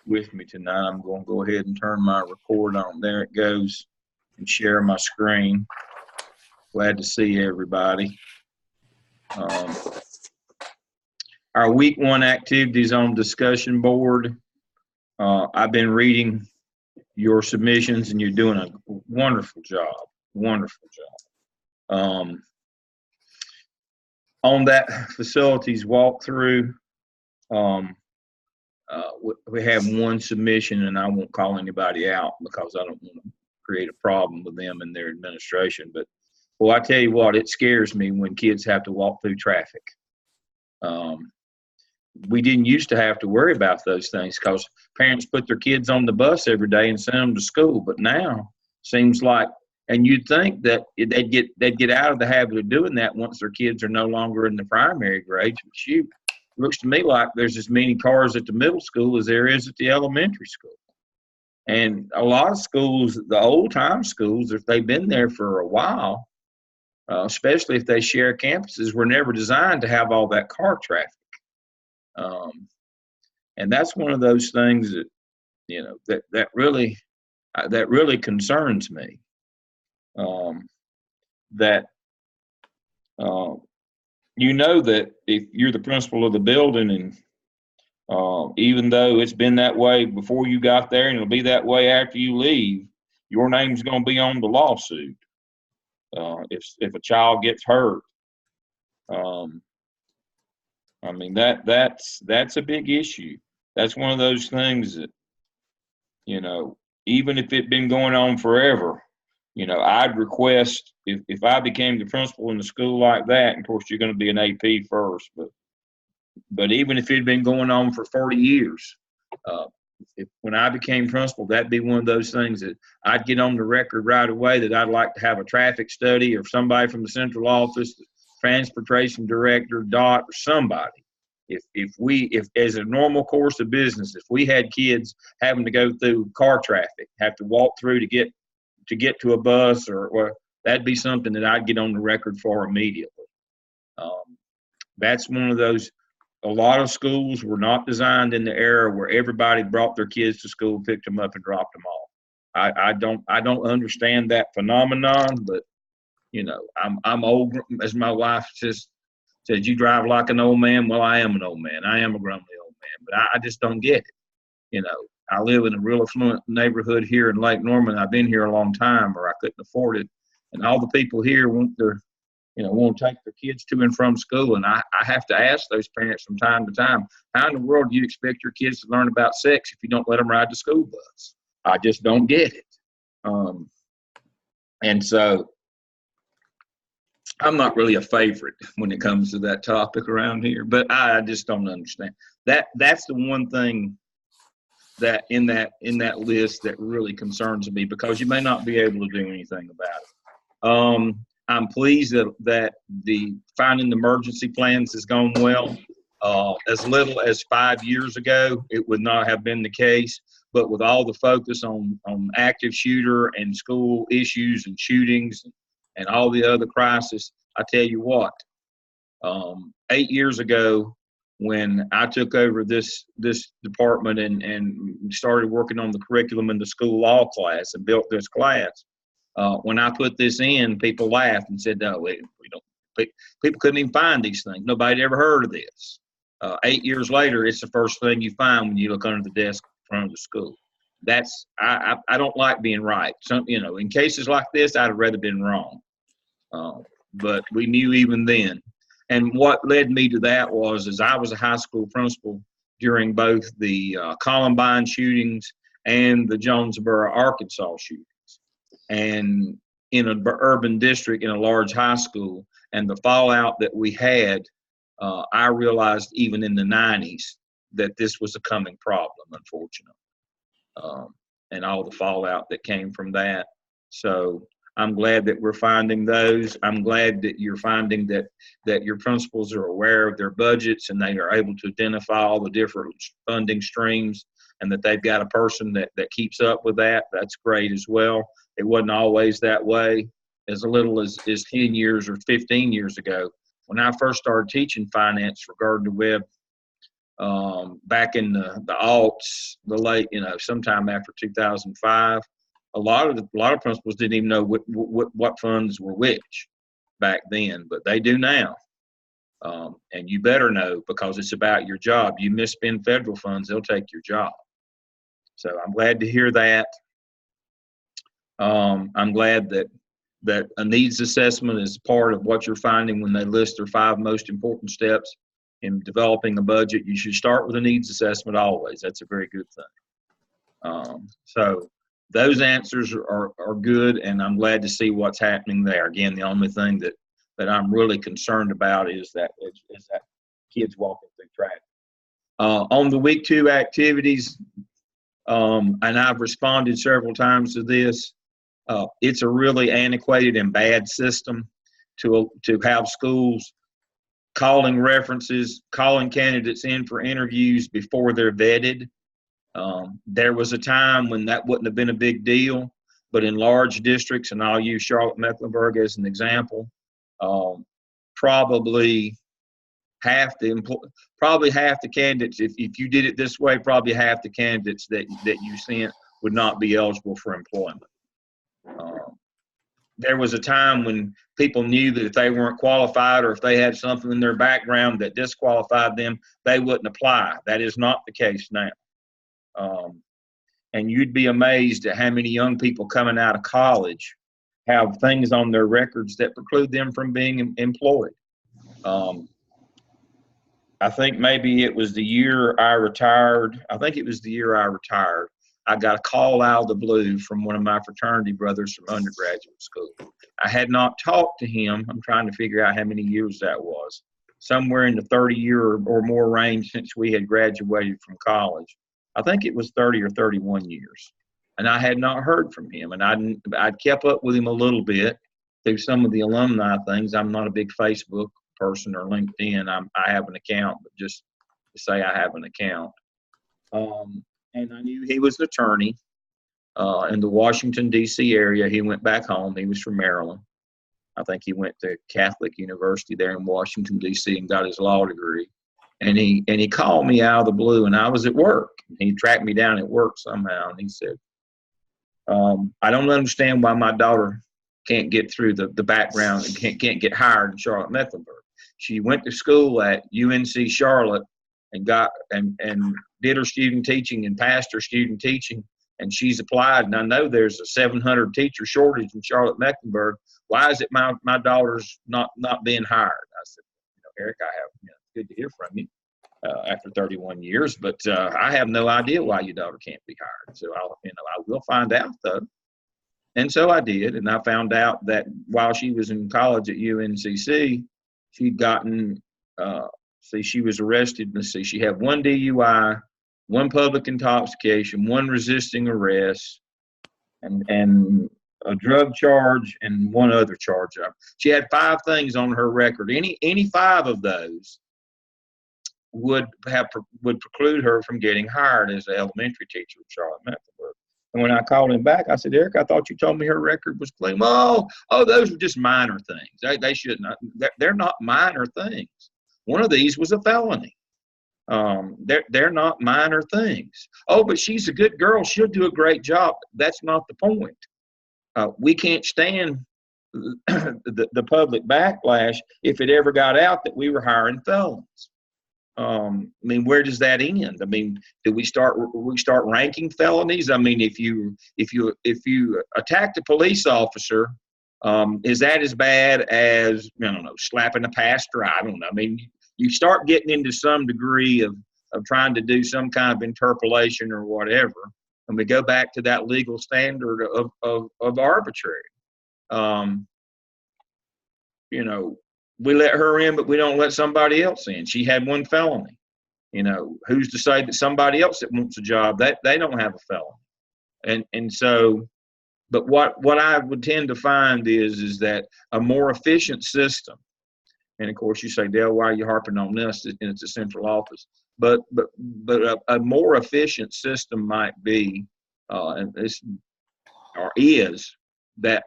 with me tonight. I'm going to go ahead and turn my record on. There it goes, and share my screen. Glad to see everybody. Our week one activities on discussion board. I've been reading your submissions, and you're doing a wonderful job. Wonderful job. On that facilities walkthrough, we have one submission, and I won't call anybody out because I don't want to create a problem with them and their administration. But, well, I tell you what, it scares me when kids have to walk through traffic. We didn't used to have to worry about those things because parents put their kids on the bus every day and send them to school. But now seems like, and you'd think that they'd get out of the habit of doing that once their kids are no longer in the primary grades. But shoot, looks to me like there's as many cars at the middle school as there is at the elementary school. And a lot of schools, the old time schools, if they've been there for a while, especially if they share campuses, were never designed to have all that car traffic. And that's one of those things that, you know, that really concerns me. You know that if you're the principal of the building, and even though it's been that way before you got there, and it'll be that way after you leave, your name's going to be on the lawsuit if a child gets hurt. I mean, that's a big issue. That's one of those things that, you know, even if it'd been going on forever, you know, I'd request if I became the principal in a school like that, and of course you're going to be an AP first, but even if it'd been going on for 40 years, when I became principal, that'd be one of those things that I'd get on the record right away that I'd like to have a traffic study, or somebody from the central office, transportation director, DOT, or somebody. If as a normal course of business, if we had kids having to go through car traffic, have to walk through to get to a bus, or that'd be something that I'd get on the record for immediately. That's one of those. A lot of schools were not designed in the era where everybody brought their kids to school, picked them up, and dropped them off. I don't understand that phenomenon, but you know, I'm old, as my wife says, you drive like an old man. Well, I am an old man. I am a grumbly old man, but I just don't get it. You know, I live in a real affluent neighborhood here in Lake Norman. I've been here a long time, or I couldn't afford it. And all the people here want to take their kids to and from school. And I have to ask those parents from time to time, how in the world do you expect your kids to learn about sex if you don't let them ride the school bus? I just don't get it. And so I'm not really a favorite when it comes to that topic around here, but I just don't understand. That's the one thing that in that list that really concerns me, because you may not be able to do anything about it. I'm pleased that the finding the emergency plans has gone well. As little as 5 years ago, it would not have been the case. But with all the focus on active shooter and school issues and shootings and all the other crises, I tell you what, 8 years ago, when I took over this department and started working on the curriculum in the school law class and built this class, when I put this in, people laughed and said, "No, we don't." People couldn't even find these things. Nobody ever heard of this. 8 years later, it's the first thing you find when you look under the desk in front of the school. I don't like being right. In cases like this, I'd have rather been wrong. But we knew even then. And what led me to that was I was a high school principal during both the Columbine shootings and the Jonesboro, Arkansas shootings. And in an urban district in a large high school, and the fallout that we had, I realized even in the 90s that this was a coming problem, unfortunately, and all the fallout that came from that. So I'm glad that we're finding those. I'm glad that you're finding that your principals are aware of their budgets and they are able to identify all the different funding streams, and that they've got a person that keeps up with that. That's great as well. It wasn't always that way. As little as 10 years or 15 years ago, when I first started teaching finance for Gardner Webb back in the aughts, the late, sometime after 2005. A lot of principals didn't even know what funds were which back then, but they do now. And you better know, because it's about your job. You misspend federal funds, they'll take your job. So I'm glad to hear that. I'm glad that a needs assessment is part of what you're finding when they list their 5 most important steps in developing a budget. You should start with a needs assessment always. That's a very good thing. So those answers are good, and I'm glad to see what's happening there. Again, the only thing that I'm really concerned about is that kids walking through traffic. On the week 2 activities, and I've responded several times to this, it's a really antiquated and bad system to have schools calling references, calling candidates in for interviews before they're vetted. There was a time when that wouldn't have been a big deal, but in large districts, and I'll use Charlotte-Mecklenburg as an example, probably half the candidates, if you did it this way, probably half the candidates that you sent would not be eligible for employment. There was a time when people knew that if they weren't qualified, or if they had something in their background that disqualified them, they wouldn't apply. That is not the case now. And you'd be amazed at how many young people coming out of college have things on their records that preclude them from being employed. I think maybe it was the year I retired. I got a call out of the blue from one of my fraternity brothers from undergraduate school. I had not talked to him. I'm trying to figure out how many years that was. Somewhere in the 30-year or more range since we had graduated from college. I think it was 30 or 31 years. And I had not heard from him. And I'd kept up with him a little bit through some of the alumni things. I'm not a big Facebook person or LinkedIn. I have an account, but just to say I have an account. And I knew he was an attorney in the Washington, D.C. area. He went back home. He was from Maryland. I think he went to Catholic University there in Washington, D.C. and got his law degree. And he called me out of the blue, and I was at work. He tracked me down at work somehow, and he said, I don't understand why my daughter can't get through the background and can't get hired in Charlotte-Mecklenburg. She went to school at UNC Charlotte and did her student teaching and passed her student teaching, and she's applied. And I know there's a 700 teacher shortage in Charlotte-Mecklenburg. Why is it my daughter's not being hired? I said, Eric, good to hear from you after 31 years, but I have no idea why your daughter can't be hired. So I will find out though. And so I did, and I found out that while she was in college at UNCC, she'd gotten, she was arrested. Let's see, she had 1 DUI, 1 public intoxication, 1 resisting arrest, and a drug charge and 1 other charge. She had 5 things on her record. Any 5 of those would preclude her from getting hired as an elementary teacher at Charlotte-Mecklenburg. And when I called him back, I said, Eric, I thought you told me her record was clean. Oh, those were just minor things. They shouldn't. They're not minor things. One of these was a felony. They're not minor things. Oh, but she's a good girl. She'll do a great job. That's not the point. We can't stand the public backlash if it ever got out that we were hiring felons. Where does that end? Do we start ranking felonies? If you attacked a police officer, is that as bad as, slapping a pastor? I don't know. You start getting into some degree of trying to do some kind of interpolation or whatever, and we go back to that legal standard of arbitrary. We let her in, but we don't let somebody else in. She had 1 felony. Who's to say that somebody else that wants a job, that they don't have a felony? And so, but what I would tend to find is that a more efficient system, and of course you say, Dale, why are you harping on this? And it's a central office. But a more efficient system might be, is that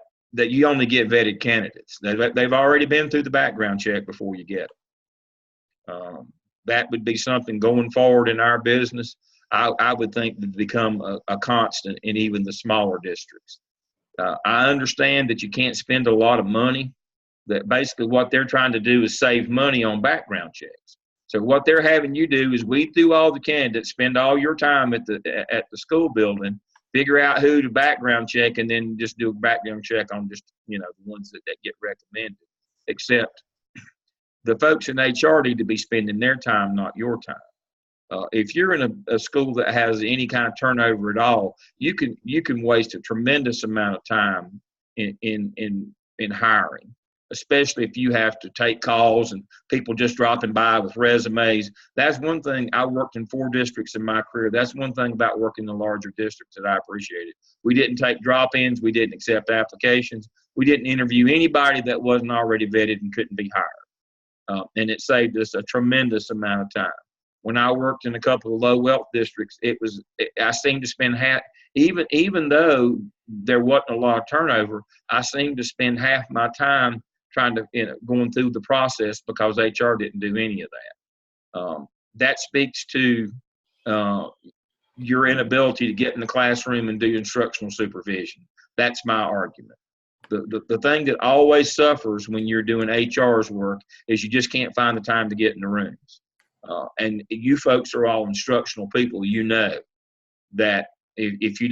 you only get vetted candidates. They've already been through the background check before you get them. that would be something going forward in our business. I would think to become a constant in even the smaller districts. I understand that you can't spend a lot of money, that basically what they're trying to do is save money on background checks. So what they're having you do is weed through all the candidates, spend all your time at the school building, figure out who to background check, and then just do a background check on just, the ones that get recommended. Except the folks in HR need to be spending their time, not your time. If you're in a school that has any kind of turnover at all, you can waste a tremendous amount of time in hiring, especially if you have to take calls and people just dropping by with resumes. That's one thing. I worked in 4 districts in my career. That's one thing about working in larger districts that I appreciated. We didn't take drop-ins. We didn't accept applications. We didn't interview anybody that wasn't already vetted and couldn't be hired. And it saved us a tremendous amount of time. When I worked in a couple of low wealth districts, I seemed to spend half, even though there wasn't a lot of turnover, I seemed to spend half my time trying to, going through the process because HR didn't do any of that. That speaks to your inability to get in the classroom and do instructional supervision. That's my argument. The thing that always suffers when you're doing HR's work is you just can't find the time to get in the rooms. And you folks are all instructional people. You know that if you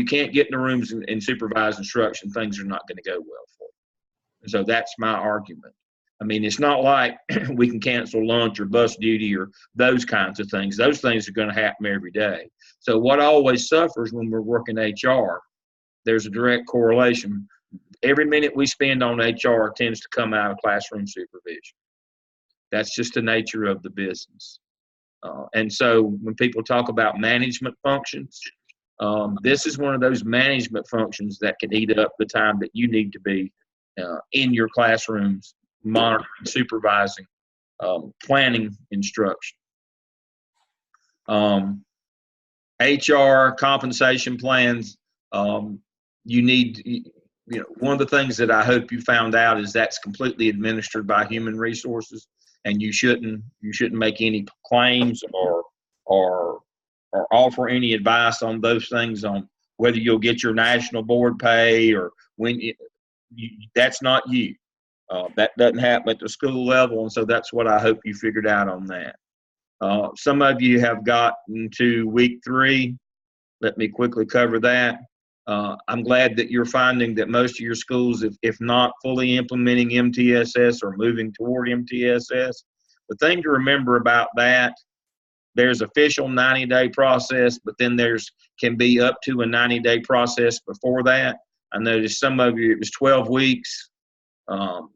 can't get in the rooms and supervise instruction, things are not going to go well for you. And so that's my argument. I mean, it's not like we can cancel lunch or bus duty or those kinds of things. Those things are going to happen every day. So what always suffers when we're working HR, there's a direct correlation. Every minute we spend on HR tends to come out of classroom supervision. That's just the nature of the business. And so when people talk about management functions, this is one of those management functions that can eat up the time that you need to be in your classrooms, monitoring, supervising, planning instruction. HR, compensation plans, you need, one of the things that I hope you found out is that's completely administered by human resources. And you shouldn't make any claims or offer any advice on those things, on whether you'll get your national board pay or when. That's not you. That doesn't happen at the school level, and so that's what I hope you figured out on that. Some of you have gotten to week 3. Let me quickly cover that. I'm glad that you're finding that most of your schools, if not fully implementing MTSS, are moving toward MTSS. The thing to remember about that, there's official 90-day process, but then can be up to a 90-day process before that. I noticed some of you, it was 12 weeks.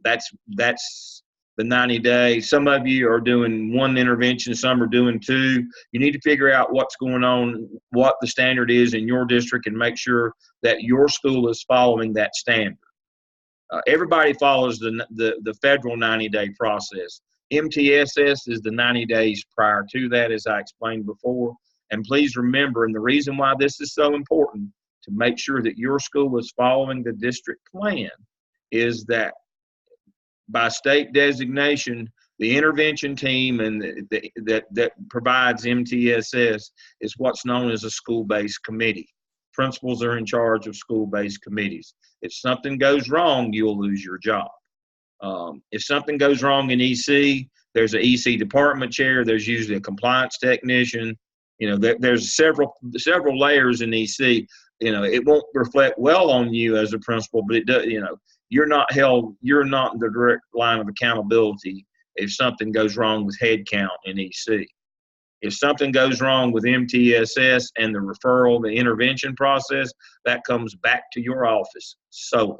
That's the 90-day. Some of you are doing 1 intervention, some are doing 2. You need to figure out what's going on, what the standard is in your district, and make sure that your school is following that standard. Everybody follows the federal 90-day process. MTSS is the 90 days prior to that, as I explained before. And please remember, and the reason why this is so important to make sure that your school is following the district plan, is that by state designation, the intervention team and that provides MTSS is what's known as a school-based committee. Principals are in charge of school-based committees. If something goes wrong, you'll lose your job. If something goes wrong in EC, there's an EC department chair. There's usually a compliance technician. There's several layers in EC. It won't reflect well on you as a principal, but it does. You're not in the direct line of accountability if something goes wrong with head count in EC. If something goes wrong with MTSS and the referral, the intervention process, that comes back to your office solely.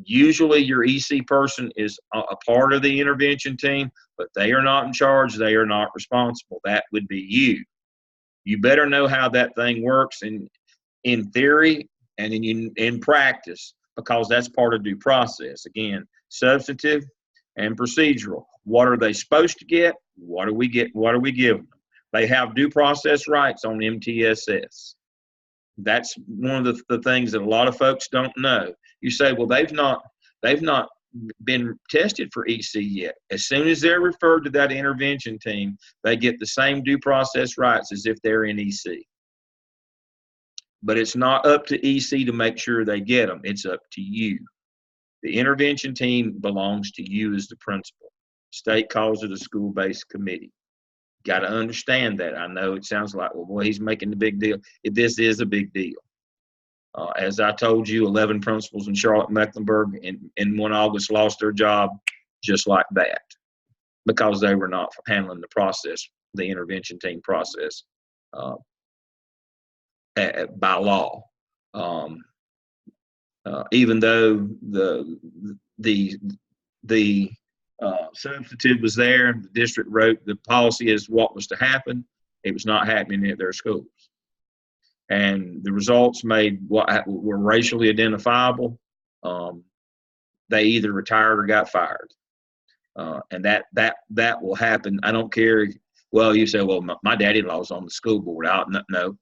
Usually your EC person is a part of the intervention team, but they are not in charge. They are not responsible. That would be you. You better know how that thing works in theory and in practice, because that's part of due process. Again, substantive and procedural. What are they supposed to get? What do we get? What do we give them? They have due process rights on MTSS. That's one of the things that a lot of folks don't know. You say, well, they've not been tested for EC yet. As soon as they're referred to that intervention team, they get the same due process rights as if they're in EC. But it's not up to EC to make sure they get them. It's up to you. The intervention team belongs to you as the principal. State calls it a school-based committee. Got to understand that. I know it sounds like, well, boy, he's making the big deal. This is a big deal. As I told you, 11 principals in Charlotte, Mecklenburg in 1 August lost their job just like that because they were not handling the process, the intervention team process by law. Even though the substitute was there, the district wrote the policy as what was to happen. It was not happening at their schools. And the results made what were racially identifiable. They either retired or got fired, and that will happen. I don't care. Well, you say, well, my daddy-in-law's on the school board. No,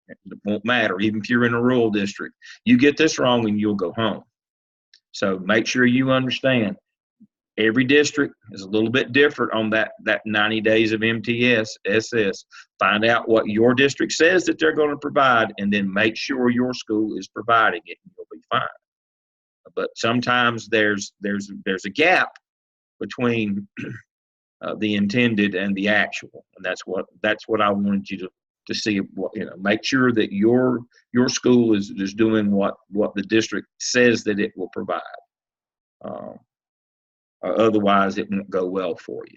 it won't matter. Even if you're in a rural district, you get this wrong and you'll go home. So make sure you understand. Every district is a little bit different on that 90 days of MTSS. Find out what your district says that they're going to provide, and then make sure your school is providing it, and you'll be fine. But sometimes there's a gap between the intended and the actual, and that's what I wanted you to see. Make sure that your school is doing what the district says that it will provide. Otherwise, it won't go well for you.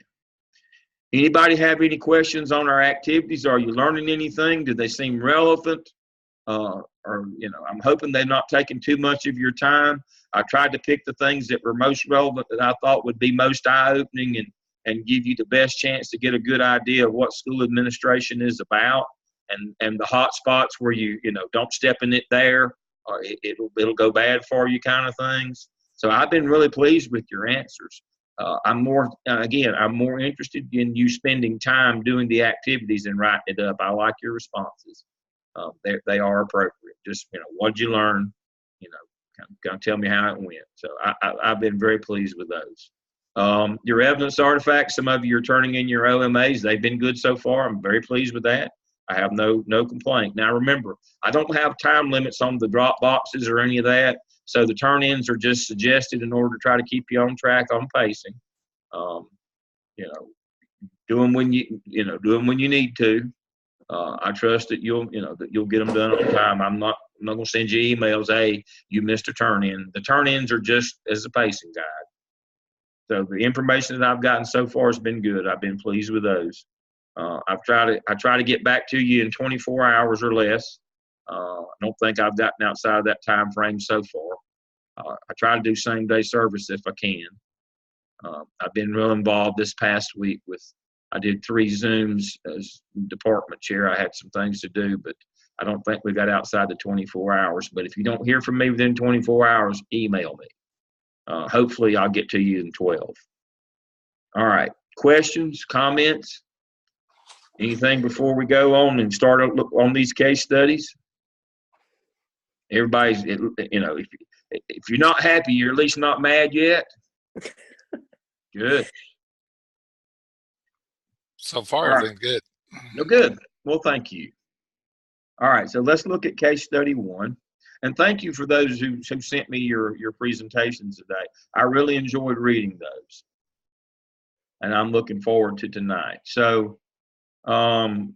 Anybody have any questions on our activities? Are you learning anything? Do they seem relevant? I'm hoping they're not taking too much of your time. I tried to pick the things that were most relevant that I thought would be most eye-opening and give you the best chance to get a good idea of what school administration is about, and the hot spots where you don't step in it there, or it'll go bad for you, kind of things. So I've been really pleased with your answers. I'm more interested in you spending time doing the activities and writing it up. I like your responses. They are appropriate. Just, what did you learn? Kind of tell me how it went. So I've been very pleased with those. Your evidence artifacts, some of you are turning in your OMAs. They've been good so far. I'm very pleased with that. I have no complaint. Now remember, I don't have time limits on the drop boxes or any of that. So the turn-ins are just suggested in order to try to keep you on track on pacing. Do them when you need to. I trust that you'll get them done on time. I'm not going to send you emails. Hey, you missed a turn-in. The turn-ins are just as a pacing guide. So the information that I've gotten so far has been good. I've been pleased with those. I try to get back to you in 24 hours or less. I don't think I've gotten outside of that time frame so far. I try to do same-day service if I can. I've been real involved this past week I did 3 Zooms as department chair. I had some things to do, but I don't think we got outside the 24 hours. But if you don't hear from me within 24 hours, email me. Hopefully I'll get to you in 12. All right. Questions, comments? Anything before we go on and start on these case studies? Everybody's, if you're not happy, you're at least not mad yet. Good. So far, everything good. No, good. Well, thank you. All right, so let's look at case study 1. And thank you for those who sent me your presentations today. I really enjoyed reading those. And I'm looking forward to tonight. So, will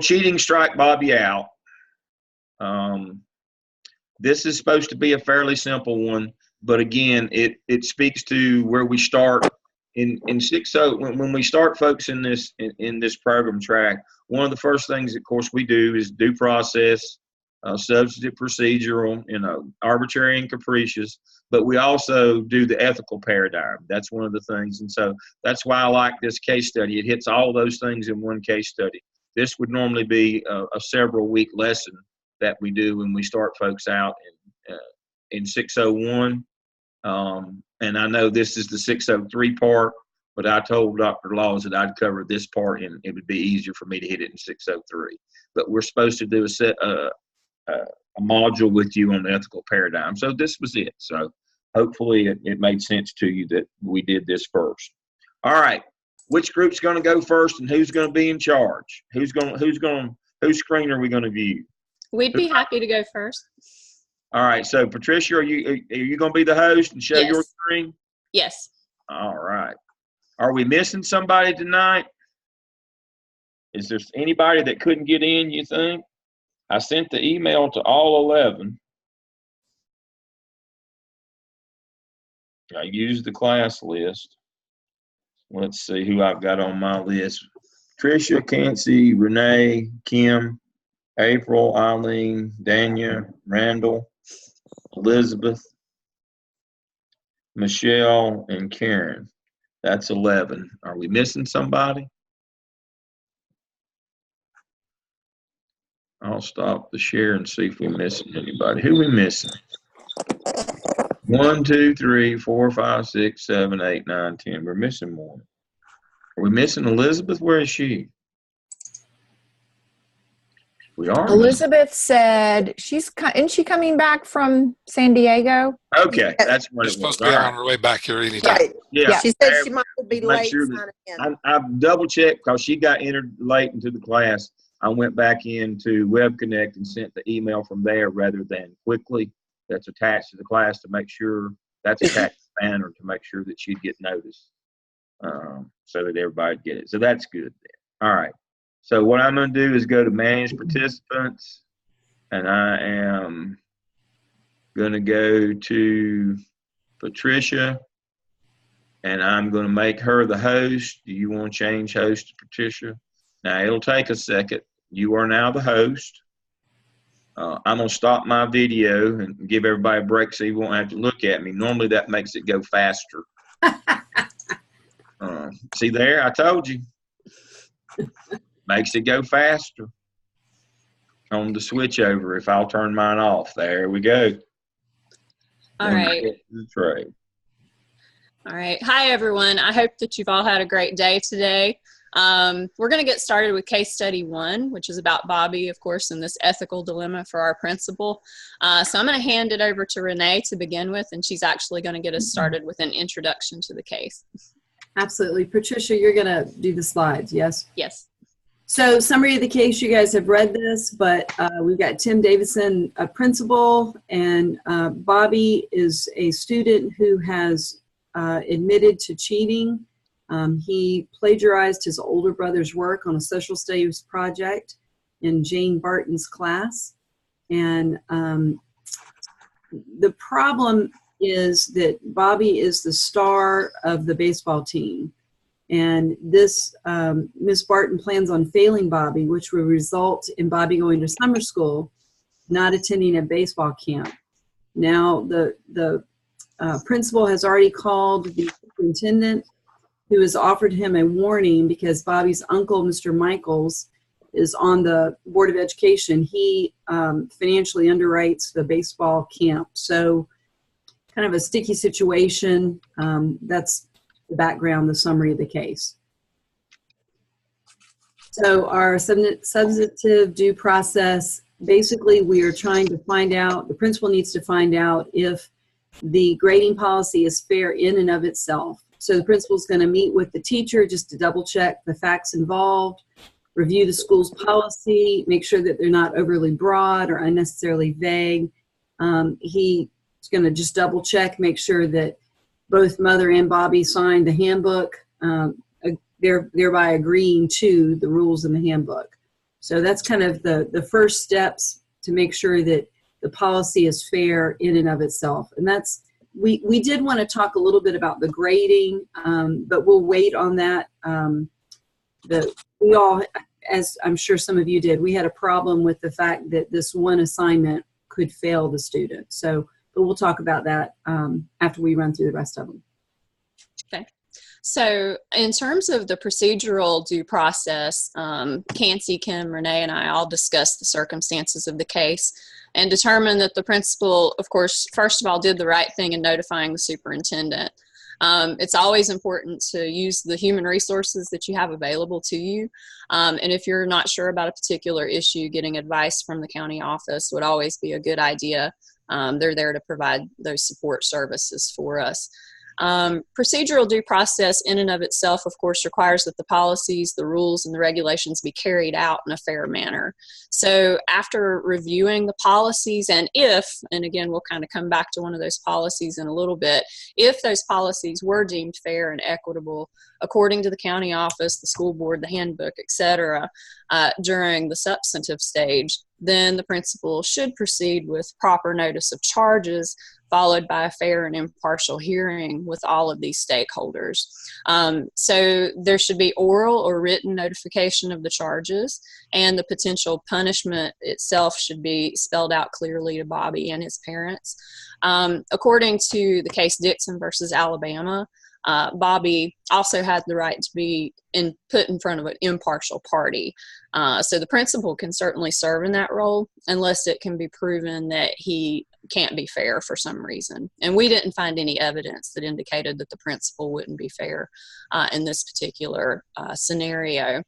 cheating strike Bobby out? This is supposed to be a fairly simple one, but again, it speaks to where we start in 6.0. When we start folks in this program track, one of the first things, of course, we do is due process, substantive procedural, arbitrary and capricious, but we also do the ethical paradigm. That's one of the things. And so that's why I like this case study. It hits all those things in one case study. This would normally be a several-week lesson that we do when we start folks out in 601. And I know this is the 603 part, but I told Dr. Laws that I'd cover this part and it would be easier for me to hit it in 603. But we're supposed to do a module with you on the ethical paradigm. So this was it. So hopefully it made sense to you that we did this first. All right. Which group's going to go first, and who's going to be in charge? Whose screen are we going to view? We'd be happy to go first. All right. So Patricia, are you going to be the host and show your screen? Yes. All right. Are we missing somebody tonight? Is there anybody that couldn't get in, you think? I sent the email to all 11. I used the class list. Let's see who I've got on my list. Tricia, Cancy, Renee, Kim, April, Eileen, Dania, Randall, Elizabeth, Michelle, and Karen. That's 11. Are we missing somebody? I'll stop the share and see if we're missing anybody. Who we missing? 1, 2, 3, 4, 5, 6, 7, 8, 9, 10. We're missing more. Are we missing Elizabeth? Where is she? We are. Elizabeth said isn't she coming back from San Diego? Okay, that's what She's it was. supposed to be on her way back here anytime. Right. Yeah. She said she might be Make late sure signing in. I've double checked because she got entered late into the class. I went back into Web Connect and sent the email from there rather than quickly. That's attached to the class to make sure that's attached to the banner to make sure that she'd get noticed, so that everybody'd get it. So that's good there. All right. So what I'm going to do is go to Manage Participants, and I am going to go to Patricia, and I'm going to make her the host. Do you want to change host to Patricia? Now, it'll take a second. You are now the host. I'm going to stop my video and give everybody a break so you won't have to look at me. Normally, that makes it go faster. See there? I told you. Makes it go faster on the switch over if I'll turn mine off. There we go. All right. All right. Hi, everyone. I hope that you've all had a great day today. We're going to get started with case study 1, which is about Bobby, of course, and this ethical dilemma for our principal. So I'm going to hand it over to Renee to begin with, and she's actually going to get us started with an introduction to the case. Absolutely. Patricia, you're going to do the slides, yes? Yes. So summary of the case, you guys have read this, but we've got Tim Davidson, a principal, and Bobby is a student who has admitted to cheating. He plagiarized his older brother's work on a social studies project in Jane Barton's class. And the problem is that Bobby is the star of the baseball team. And this, Ms. Barton plans on failing Bobby, which will result in Bobby going to summer school, not attending a baseball camp. Now, the principal has already called the superintendent, who has offered him a warning because Bobby's uncle, Mr. Michaels, is on the Board of Education. He financially underwrites the baseball camp. So kind of a sticky situation. That's the background, the summary of the case. So our substantive due process, basically we are trying to find out, the principal needs to find out if the grading policy is fair in and of itself. So the principal is going to meet with the teacher just to double check the facts involved, review the school's policy, make sure that they're not overly broad or unnecessarily vague. He's going to just double check, make sure that both Mother and Bobby signed the handbook, thereby agreeing to the rules in the handbook. So that's kind of the first steps to make sure that the policy is fair in and of itself. And that's, we did want to talk a little bit about the grading, but we'll wait on that. We all, as I'm sure some of you did, we had a problem with the fact that this one assignment could fail the student. So, but we'll talk about that after we run through the rest of them. Okay. So in terms of the procedural due process, Cancy, Kim, Renee, and I all discussed the circumstances of the case and determined that the principal, of course, first of all, did the right thing in notifying the superintendent. It's always important to use the human resources that you have available to you. And if you're not sure about a particular issue, getting advice from the county office would always be a good idea. They're there to provide those support services for us. Procedural due process in and of itself, of course, requires that the policies, the rules, and the regulations be carried out in a fair manner. So after reviewing the policies, and again, we'll kind of come back to one of those policies in a little bit, if those policies were deemed fair and equitable, according to the county office, the school board, the handbook, etc., during the substantive stage, then the principal should proceed with proper notice of charges, followed by a fair and impartial hearing with all of these stakeholders. So there should be oral or written notification of the charges, and the potential punishment itself should be spelled out clearly to Bobby and his parents. According to the case Dixon versus Alabama, Bobby also had the right to be put in front of an impartial party. So the principal can certainly serve in that role unless it can be proven that he can't be fair for some reason. And we didn't find any evidence that indicated that the principal wouldn't be fair in this particular scenario.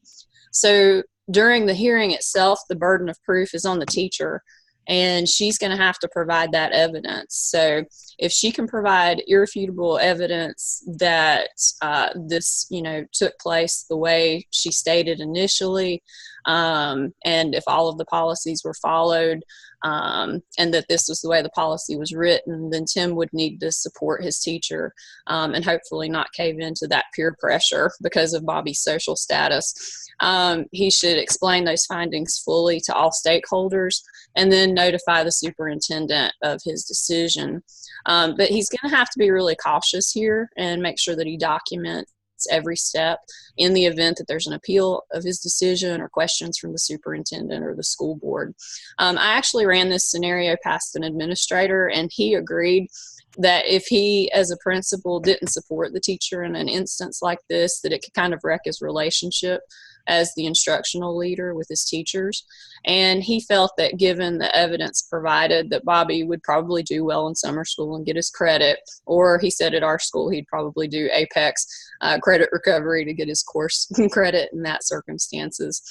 So during the hearing itself, the burden of proof is on the teacher, and she's going to have to provide that evidence. So if she can provide irrefutable evidence that this, took place the way she stated initially, and if all of the policies were followed, and that this was the way the policy was written, then Tim would need to support his teacher and hopefully not cave into that peer pressure because of Bobby's social status. He should explain those findings fully to all stakeholders and then notify the superintendent of his decision. But he's going to have to be really cautious here and make sure that he documents every step in the event that there's an appeal of his decision or questions from the superintendent or the school board. I actually ran this scenario past an administrator, and he agreed that if he, as a principal, didn't support the teacher in an instance like this, that it could kind of wreck his relationship as the instructional leader with his teachers. And he felt that given the evidence provided, that Bobby would probably do well in summer school and get his credit, or he said at our school he'd probably do Apex credit recovery to get his course credit in that circumstances.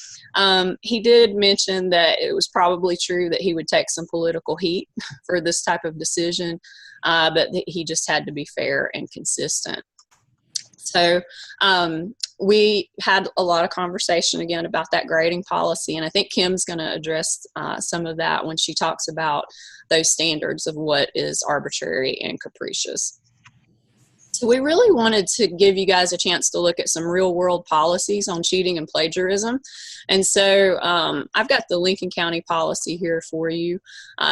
He did mention that it was probably true that he would take some political heat for this type of decision, but that he just had to be fair and consistent. So we had a lot of conversation again about that grading policy, and I think Kim's going to address some of that when she talks about those standards of what is arbitrary and capricious. So we really wanted to give you guys a chance to look at some real world policies on cheating and plagiarism. And so I've got the Lincoln County policy here for you.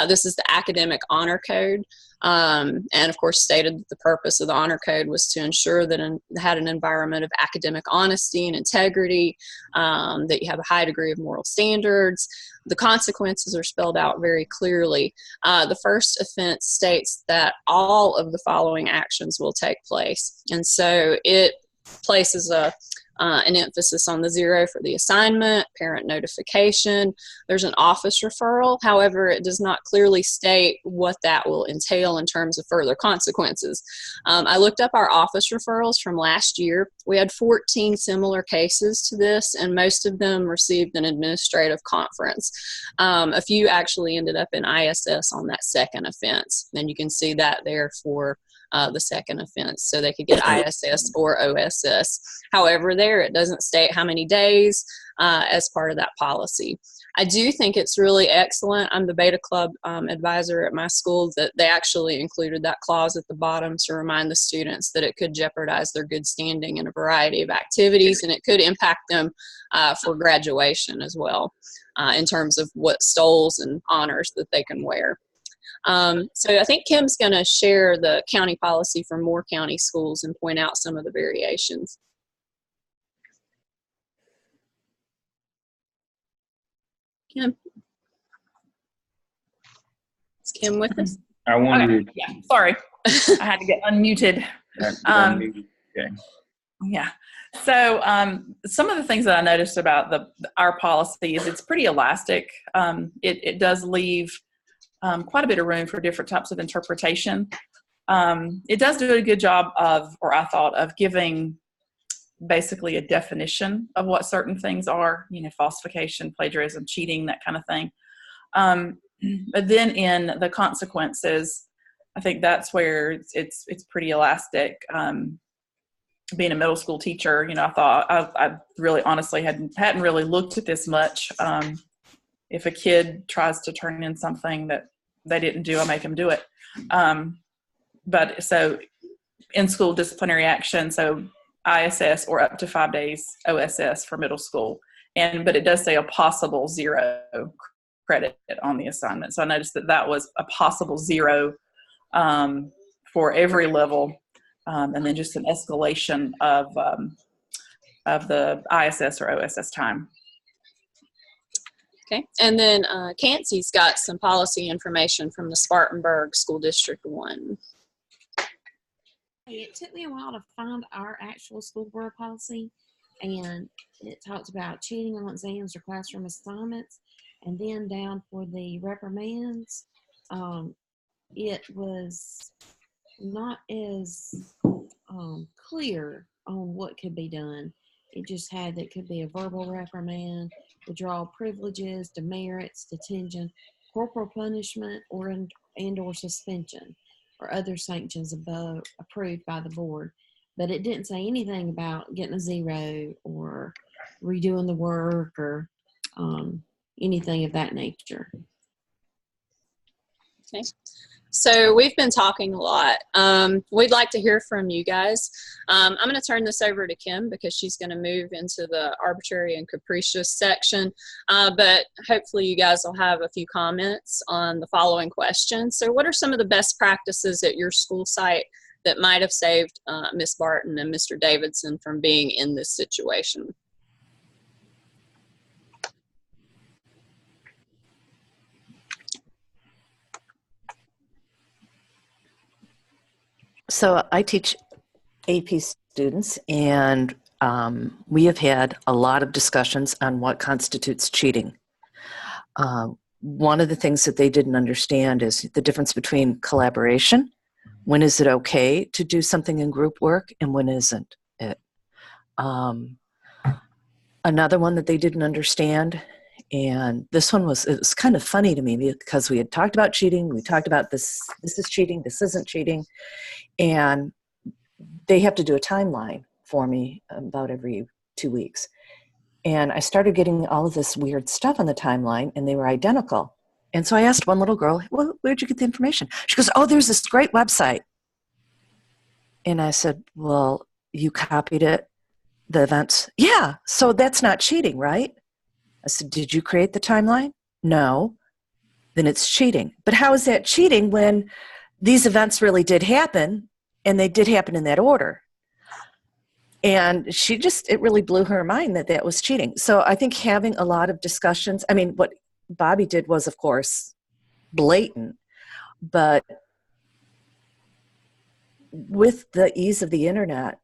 This is the Academic Honor Code. And of course stated that the purpose of the honor code was to ensure that it had an environment of academic honesty and integrity, that you have a high degree of moral standards. The consequences are spelled out very clearly. The first offense states that all of the following actions will take place. And so it places an emphasis on the 0 for the assignment, parent notification. There's an office referral. However, it does not clearly state what that will entail in terms of further consequences. I looked up our office referrals from last year. We had 14 similar cases to this, and most of them received an administrative conference. A few actually ended up in ISS on that second offense, and you can see that there for the second offense, so they could get ISS or OSS. However, there it doesn't state how many days as part of that policy. I do think it's really excellent. I'm the Beta Club advisor at my school, that they actually included that clause at the bottom to remind the students that it could jeopardize their good standing in a variety of activities, and it could impact them for graduation as well in terms of what stoles and honors that they can wear. So I think Kim's going to share the county policy for Moore County schools and point out some of the variations. Kim? Is Kim with us? I wanted to. Yeah, sorry. I had to get unmuted. Okay. Yeah. So some of the things that I noticed about our policy is it's pretty elastic. It does leave quite a bit of room for different types of interpretation. It does do a good job of, or I thought, of giving basically a definition of what certain things are, falsification, plagiarism, cheating, that kind of thing. But then in the consequences, I think that's where it's pretty elastic. Being a middle school teacher, I thought I really honestly hadn't really looked at this much. If a kid tries to turn in something that they didn't do, I make them do it. But so in school disciplinary action, so ISS or up to 5 days OSS for middle school. But it does say a possible 0 credit on the assignment. So I noticed that was a possible 0 for every level. And then just an escalation of the ISS or OSS time. Okay, and then Cancie's got some policy information from the Spartanburg School District 1. It took me a while to find our actual school board policy, and it talks about cheating on exams or classroom assignments, and then down for the reprimands, it was not as clear on what could be done. It just had that could be a verbal reprimand, withdrawal privileges, demerits, detention, corporal punishment, or suspension, or other sanctions above approved by the board. But it didn't say anything about getting a 0 or redoing the work or anything of that nature. Okay. So we've been talking a lot. We'd like to hear from you guys. I'm going to turn this over to Kim because she's going to move into the arbitrary and capricious section. But hopefully you guys will have a few comments on the following questions. So what are some of the best practices at your school site that might have saved Ms. Barton and Mr. Davidson from being in this situation? So I teach AP students, and we have had a lot of discussions on what constitutes cheating. One of the things that they didn't understand is the difference between collaboration. When is it okay to do something in group work, and when isn't it? Another one that they didn't understand, and this one it was kind of funny to me because we had talked about cheating, we talked about this is cheating, this isn't cheating, and they have to do a timeline for me about every 2 weeks. And I started getting all of this weird stuff on the timeline, and they were identical. And so I asked one little girl, well, where'd you get the information? She goes, oh, there's this great website. And I said, well, you copied it, the events? Yeah, so that's not cheating, right? I said, did you create the timeline? No. Then it's cheating. But how is that cheating when these events really did happen, and they did happen in that order? And it really blew her mind that was cheating. So I think having a lot of discussions, I mean, what Bobby did was, of course, blatant, but with the ease of the internet,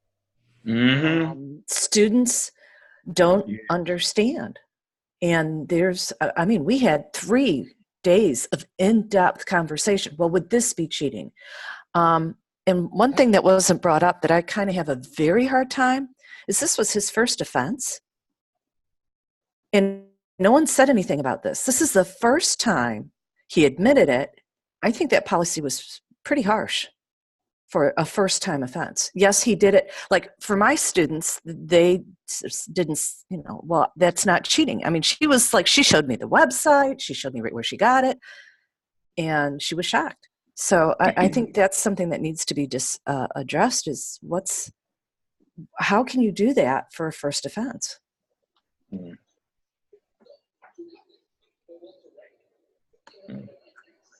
students don't understand. And we had 3 days of in-depth conversation. Well, would this be cheating? And one thing that wasn't brought up that I kind of have a very hard time is this was his first offense. And no one said anything about this. This is the first time he admitted it. I think that policy was pretty harsh for a first-time offense. Yes, he did it. Like for my students, they didn't, well, that's not cheating. I mean, she showed me the website. She showed me right where she got it. And she was shocked. So I think that's something that needs to be addressed is how can you do that for a first offense?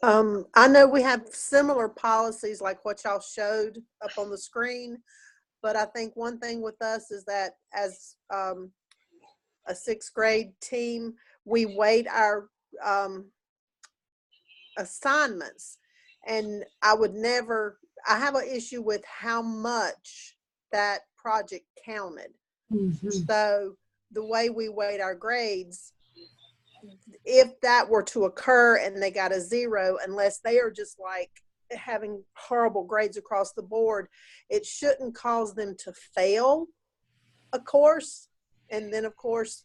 I know we have similar policies like what y'all showed up on the screen, but I think one thing with us is that as a 6th grade team, we weight our assignments. And I have an issue with how much that project counted. So the way we weight our grades, if that were to occur and they got a 0, unless they are just like having horrible grades across the board, it shouldn't cause them to fail a course. And then of course,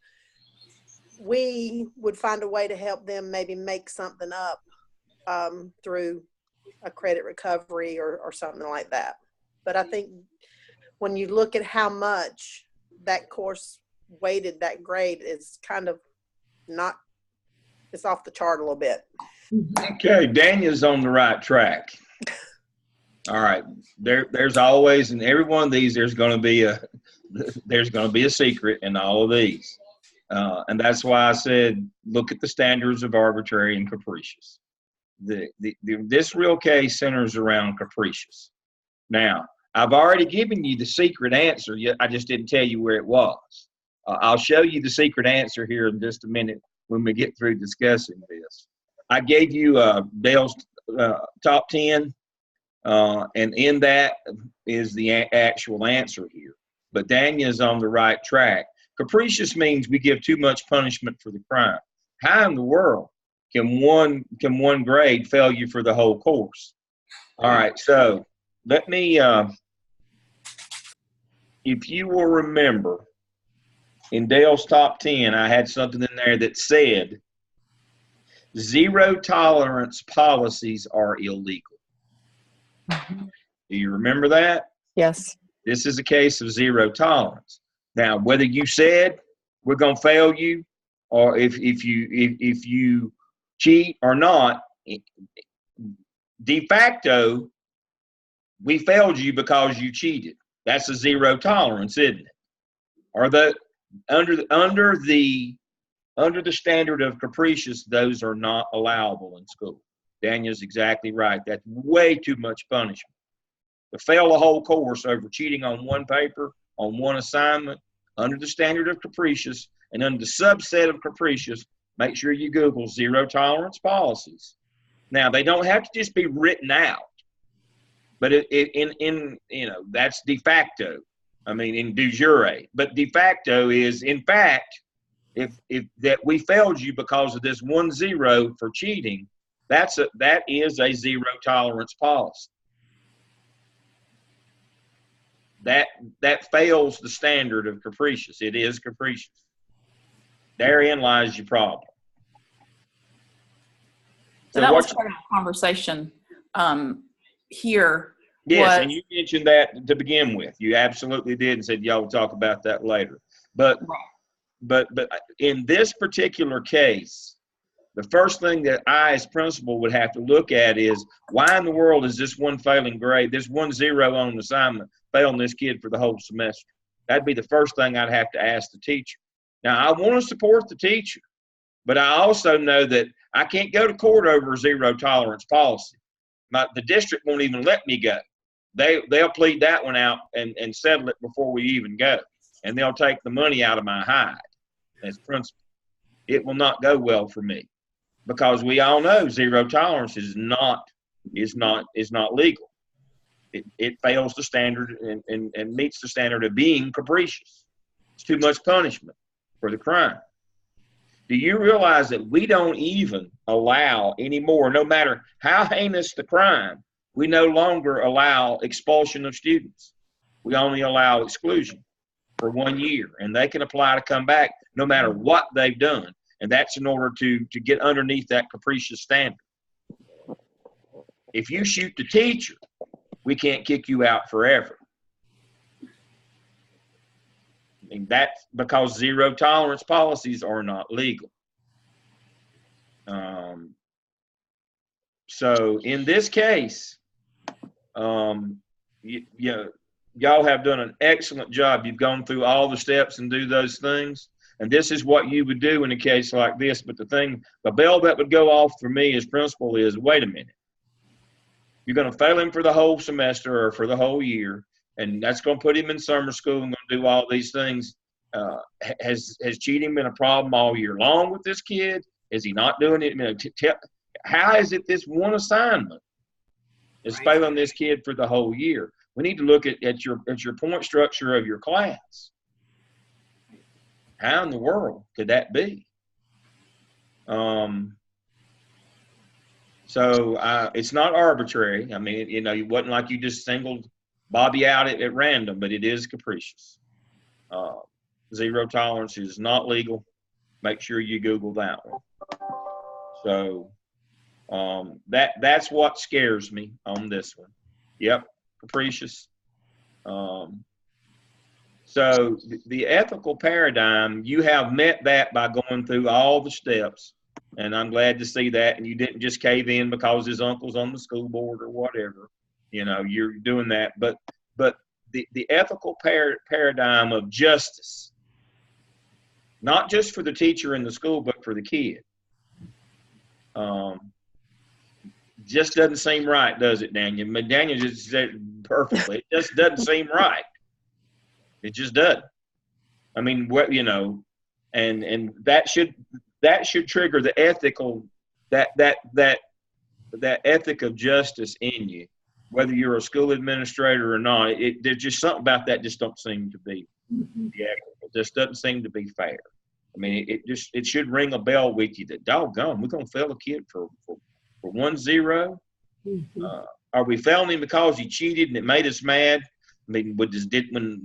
we would find a way to help them maybe make something up through a credit recovery or something like that. But I think when you look at how much that course weighted that grade, is kind of not, it's off the chart a little bit. Okay, Daniel's on the right track. All right, there's always, in every one of these, there's going to be a secret in all of these, and that's why I said look at the standards of arbitrary and capricious. This real case centers around capricious. Now, I've already given you the secret answer, yet I just didn't tell you where it was. I'll show you the secret answer here in just a minute when we get through discussing this. I gave you Dale's top 10, and in that is the actual answer here. But Daniel's on the right track. Capricious means we give too much punishment for the crime. How in the world can one grade fail you for the whole course? All right, so let me, if you will remember, in Dale's top 10, I had something in there that said zero tolerance policies are illegal. Do you remember that? Yes. This is a case of zero tolerance. Now, whether you said we're going to fail you, or if you cheat or not, de facto, we failed you because you cheated. That's a zero tolerance, isn't it? Or under the standard of capricious, those are not allowable in school. Daniel's exactly right. That's way too much punishment. To fail a whole course over cheating on one paper, on one assignment, under the standard of capricious, and under the subset of capricious, make sure you Google zero tolerance policies. Now, they don't have to just be written out, but that's de facto. I mean, in de jure. But de facto is, in fact, if that we failed you because of this 1-0 for cheating, that is a zero tolerance policy. That fails the standard of capricious. It is capricious. Therein lies your problem. So that was part of the conversation here. Yes, and you mentioned that to begin with. You absolutely did, and said y'all will talk about that later. But in this particular case, the first thing that I, as principal, would have to look at is, why in the world is this one failing grade, this 1-0 on assignment, failing this kid for the whole semester? That'd be the first thing I'd have to ask the teacher. Now, I want to support the teacher, but I also know that I can't go to court over a zero tolerance policy. The district won't even let me go. They'll plead that one out and settle it before we even go. And they'll take the money out of my hide as principal. It will not go well for me, because we all know zero tolerance is not legal. It fails the standard and meets the standard of being capricious. It's too much punishment for the crime. Do you realize that we don't even allow anymore, no matter how heinous the crime, we no longer allow expulsion of students. We only allow exclusion for 1 year, and they can apply to come back no matter what they've done. And that's in order to get underneath that capricious standard. If you shoot the teacher, we can't kick you out forever. And that's because zero tolerance policies are not legal. So in this case, y'all have done an excellent job. You've gone through all the steps and do those things. And this is what you would do in a case like this. But the bell that would go off for me as principal is, wait a minute. You're going to fail him for the whole semester or for the whole year, and that's going to put him in summer school and going to do all these things. Has cheating been a problem all year long with this kid? Is he not doing it? How is it this one assignment is failing this kid for the whole year? We need to look at your point structure of your class. How in the world could that be? So it's not arbitrary. I mean, it wasn't like you just singled Bobby out at random, but it is capricious. Zero tolerance is not legal. make sure you Google that one. So that's what scares me on this one. Yep, capricious. So the ethical paradigm, you have met that by going through all the steps, and I'm glad to see that. And you didn't just cave in because his uncle's on the school board or whatever. You know, you're doing that. But the ethical paradigm of justice, not just for the teacher in the school, but for the kid, just doesn't seem right, does it, Daniel? Daniel just said it perfectly. It just doesn't seem right. It just doesn't. I mean, what, you know, and that should trigger the ethical, that ethic of justice in you, whether you're a school administrator or not. There's just something about that just don't seem to be ethical. It just doesn't seem to be fair. I mean, it should ring a bell with you that, doggone, we're gonna fail a kid for 1-0. Are we failing him because he cheated and it made us mad? I mean, when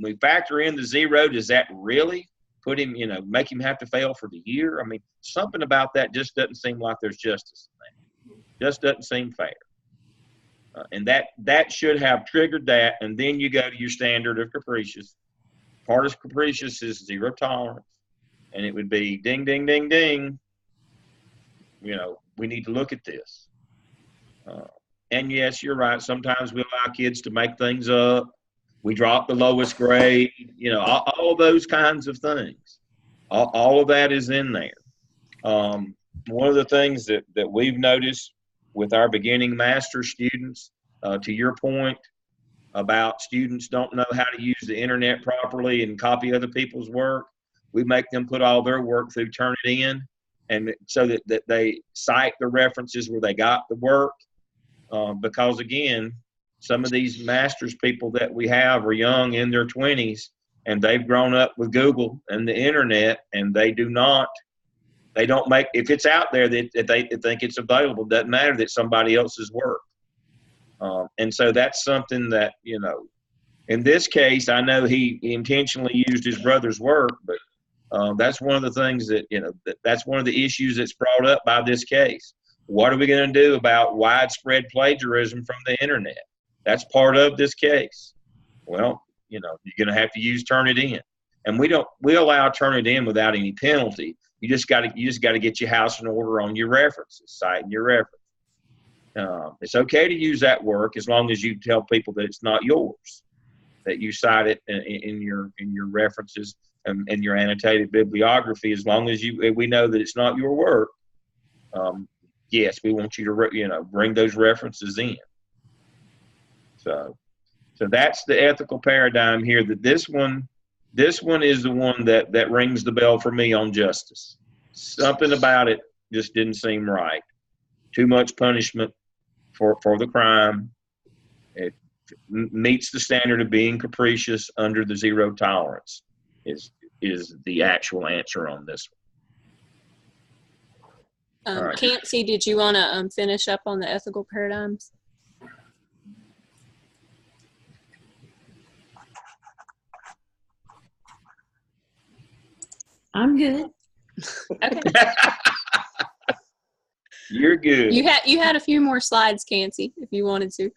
we factor in the 0, does that really put him, you know, make him have to fail for the year? I mean, something about that just doesn't seem like there's justice in that. Just doesn't seem fair. And that should have triggered that. And then you go to your standard of capricious. Part of capricious is 0 tolerance. And it would be ding, ding, ding, ding. You know, we need to look at this. And yes, you're right. Sometimes we allow kids to make things up. We drop the lowest grade, you know, all those kinds of things. All of that is in there. One of the things that we've noticed with our beginning master students, to your point about students don't know how to use the internet properly and copy other people's work, we make them put all their work through Turnitin, and so that they cite the references where they got the work. Because again, some of these masters people that we have are young, in their 20s, and they've grown up with Google and the internet, and they don't make, if it's out there that they think it's available, doesn't matter that somebody else's work. And so that's something that, you know, in this case, I know he intentionally used his brother's work, but that's one of the things that, you know, that's one of the issues that's brought up by this case. What are we going to do about widespread plagiarism from the internet? That's part of this case. Well, you know, you're going to have to use Turnitin, and we allow Turnitin without any penalty. You just got to get your house in order on your references, citing your reference. It's okay to use that work as long as you tell people that it's not yours, that you cite it in your references and your annotated bibliography. As long as we know that it's not your work, yes, we want you to, you know, bring those references in. So that's the ethical paradigm here. That this one is the one that rings the bell for me on justice. Something about it just didn't seem right. Too much punishment for the crime. It meets the standard of being capricious under the 0 tolerance is the actual answer on this one. All right. Kansi, did you want to finish up on the ethical paradigms? I'm good. Okay. You're good. You had a few more slides, Kansi, if you wanted to.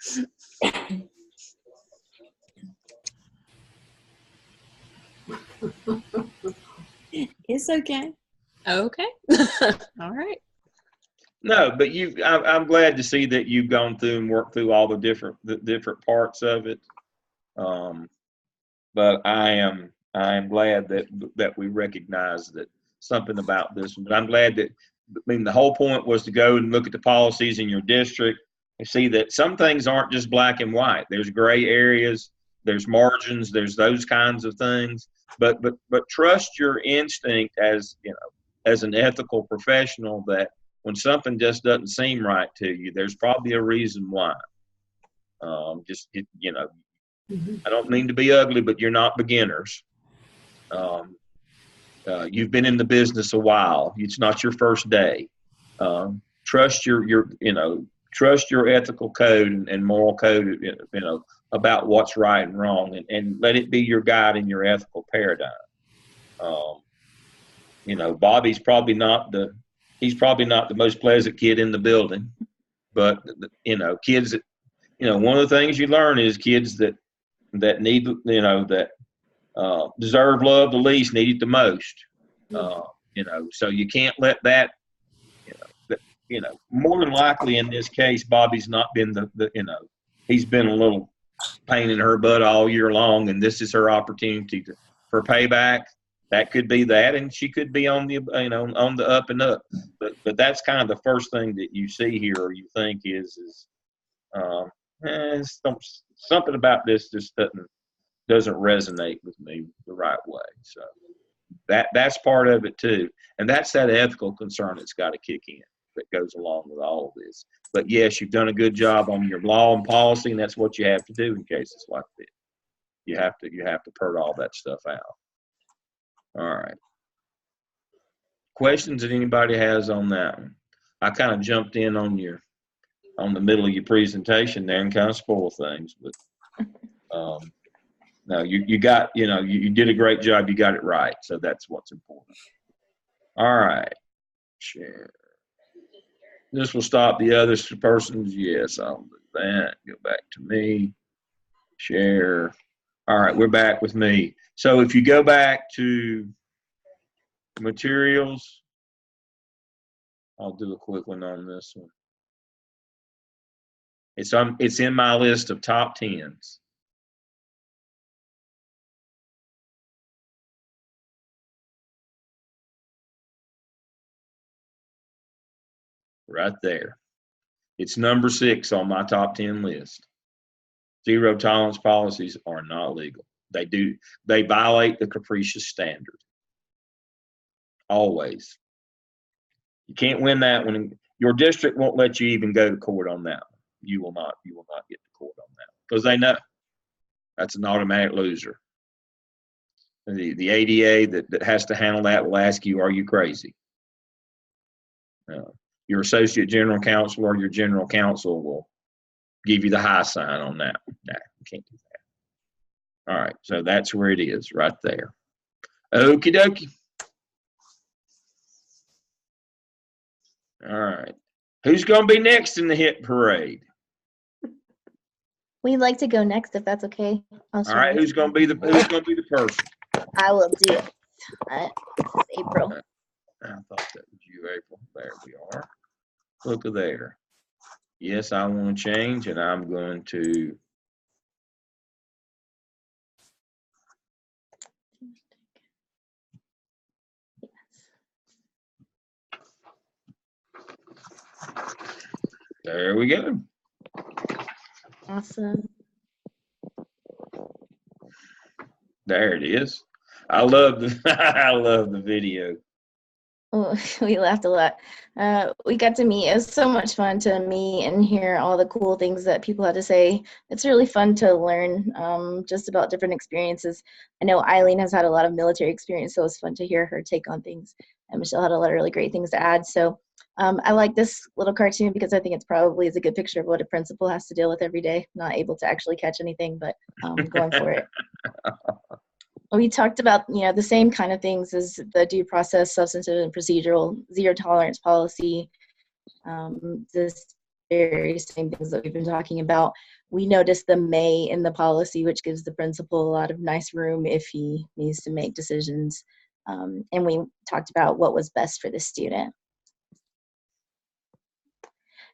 It's okay. Okay. All right. No, but I'm glad to see that you've gone through and worked through all the different parts of it. But I am glad that we recognize that something about this one. But I'm glad that, I mean, the whole point was to go and look at the policies in your district and see that some things aren't just black and white. There's gray areas, there's margins, there's those kinds of things. But trust your instinct as, you know, as an ethical professional, that when something just doesn't seem right to you, there's probably a reason why. You know, I don't mean to be ugly, but you're not beginners. You've been in the business a while. It's not your first day. Trust trust your ethical code and moral code, you know, about what's right and wrong, and let it be your guide in your ethical paradigm. Bobby's probably not he's probably not the most pleasant kid in the building, but kids that, one of the things you learn is kids that need, that deserve love the least need it the most. So you can't let that, more than likely in this case, Bobby's not been he's been a little pain in her butt all year long, and this is her opportunity for payback. That could be that, and she could be on the on the up and up. But that's kind of the first thing that you see here, or you think is something about this just doesn't resonate with me the right way. So that's part of it too, and that's that ethical concern that's got to kick in that goes along with all of this. But yes, you've done a good job on your law and policy, and that's what you have to do in cases like this. You have to pert all that stuff out. All right. Questions that anybody has on that one? I kind of jumped in on the middle of your presentation there and kind of spoiled things, but no, you got, you did a great job. You got it right. So that's what's important. All right. Share. This will stop the other persons. Yes, I'll do that. Go back to me. Share. All right, we're back with me. So if you go back to materials, I'll do a quick one on this one. It's in my list of top 10s. Right there. It's number 6 on my top 10 list. Zero tolerance policies are not legal. They violate the capricious standard. Always. You can't win that one. Your district won't let you even go to court on that one. You will not get to court on that because they know that's an automatic loser. The ADA that has to handle that will ask you, are you crazy? Your associate general counsel or your general counsel will give you the high sign on that. Nah, you can't do that. All right, so that's where it is, right there. Okie dokie. All right. Who's going to be next in the hit parade? We'd like to go next, if that's okay. All right, who's going to be the person? I will do it. This is April. I thought that was you, April. There we are. Look at there. Yes, I want to change, and I'm going to. There we go. Awesome. There it is. I love the video. Oh, we laughed a lot. We got to meet. It was so much fun to meet and hear all the cool things that people had to say. It's really fun to learn just about different experiences. I know Eileen has had a lot of military experience, so it was fun to hear her take on things. And Michelle had a lot of really great things to add. So I like this little cartoon because I think it's probably is a good picture of what a principal has to deal with every day. Not able to actually catch anything, but going for it. We talked about, the same kind of things as the due process, substantive and procedural, zero tolerance policy, this very same things that we've been talking about. We noticed the may in the policy, which gives the principal a lot of nice room if he needs to make decisions. And we talked about what was best for the student.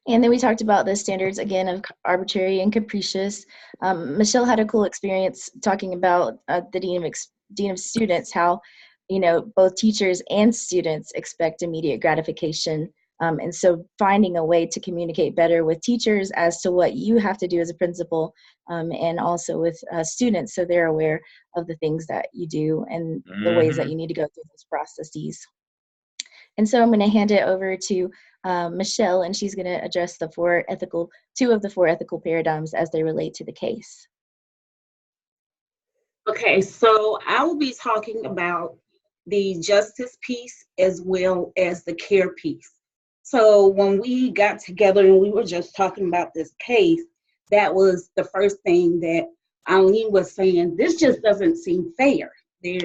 And then we talked about the standards, again, of arbitrary and capricious. Michelle had a cool experience talking about the dean of students, how, both teachers and students expect immediate gratification. And so finding a way to communicate better with teachers as to what you have to do as a principal, and also with students so they're aware of the things that you do and the ways that you need to go through those processes. And so I'm going to hand it over to Michelle, and she's going to address two of the four ethical paradigms as they relate to the case. Okay, so I will be talking about the justice piece as well as the care piece. So when we got together and we were just talking about this case, that was the first thing that Eileen was saying, this just doesn't seem fair. There's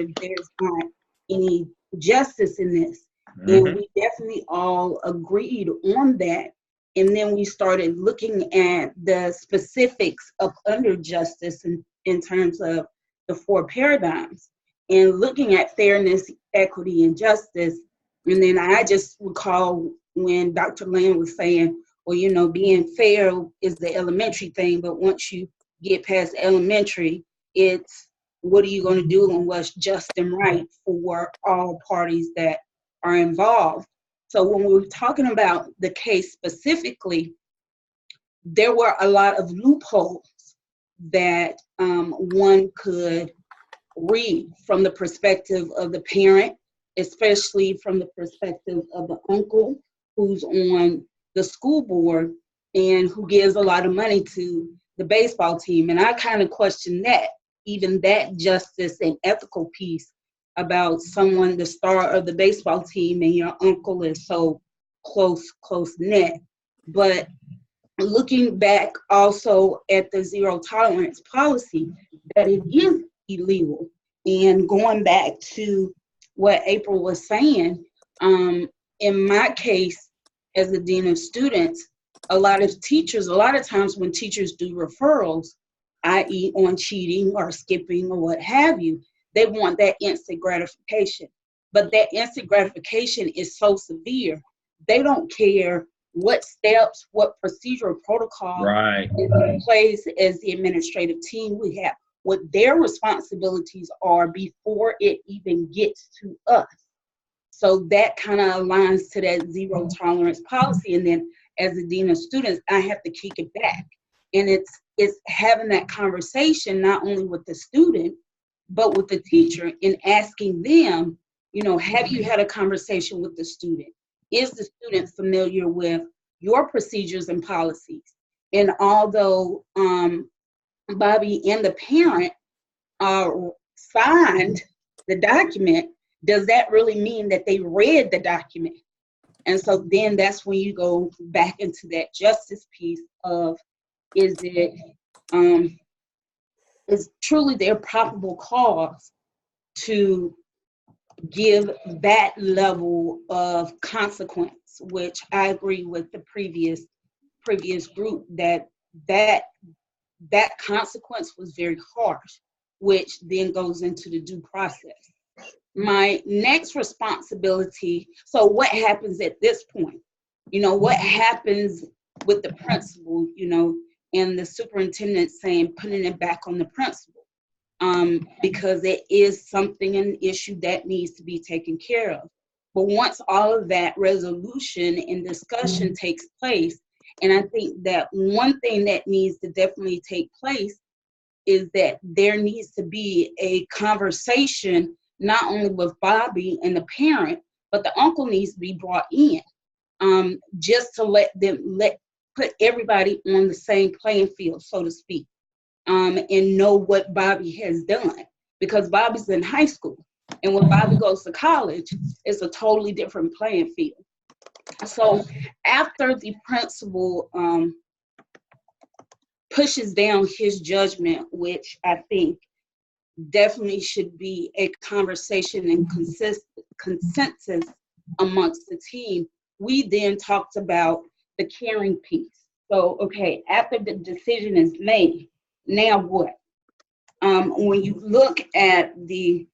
not any justice in this. And we definitely all agreed on that. And then we started looking at the specifics of under justice in terms of the 4 paradigms and looking at fairness, equity, and justice. And then I just recall when Dr. Land was saying, well, you know, being fair is the elementary thing, but once you get past elementary, it's what are you going to do and what's just and right for all parties that are involved. So when we were talking about the case specifically, there were a lot of loopholes that one could read from the perspective of the parent, especially from the perspective of the uncle who's on the school board and who gives a lot of money to the baseball team. And I kind of question that, even that justice and ethical piece about someone, the star of the baseball team, and your uncle is so close knit. But looking back also at the zero tolerance policy, that it is illegal. And going back to what April was saying, in my case, as the dean of students, a lot of times when teachers do referrals, i.e. on cheating or skipping or what have you, they want that instant gratification. But that instant gratification is so severe, they don't care what steps, what procedural protocol is in place as the administrative team we have, what their responsibilities are before it even gets to us. So that kind of aligns to that zero tolerance policy. And then as the dean of students, I have to kick it back. And it's having that conversation not only with the student, but with the teacher, and asking them, you know, have you had a conversation with the student? Is the student familiar with your procedures and policies? And although Bobby and the parent signed the document, does that really mean that they read the document? And so then that's when you go back into that justice piece of, is truly their probable cause to give that level of consequence, which I agree with the previous group that consequence was very harsh, which then goes into the due process. My next responsibility, so what happens at this point? You know, what happens with the principal, you know, and the superintendent saying, putting it back on the principal, because it is something, an issue that needs to be taken care of. But once all of that resolution and discussion takes place, and I think that one thing that needs to definitely take place is that there needs to be a conversation, not only with Bobby and the parent, but the uncle needs to be brought in, just to put everybody on the same playing field, so to speak, and know what Bobby has done. Because Bobby's in high school, and when Bobby goes to college, it's a totally different playing field. So after the principal pushes down his judgment, which I think definitely should be a conversation and consensus amongst the team, we then talked about the caring piece. So, okay, after the decision is made, now what? When you look at the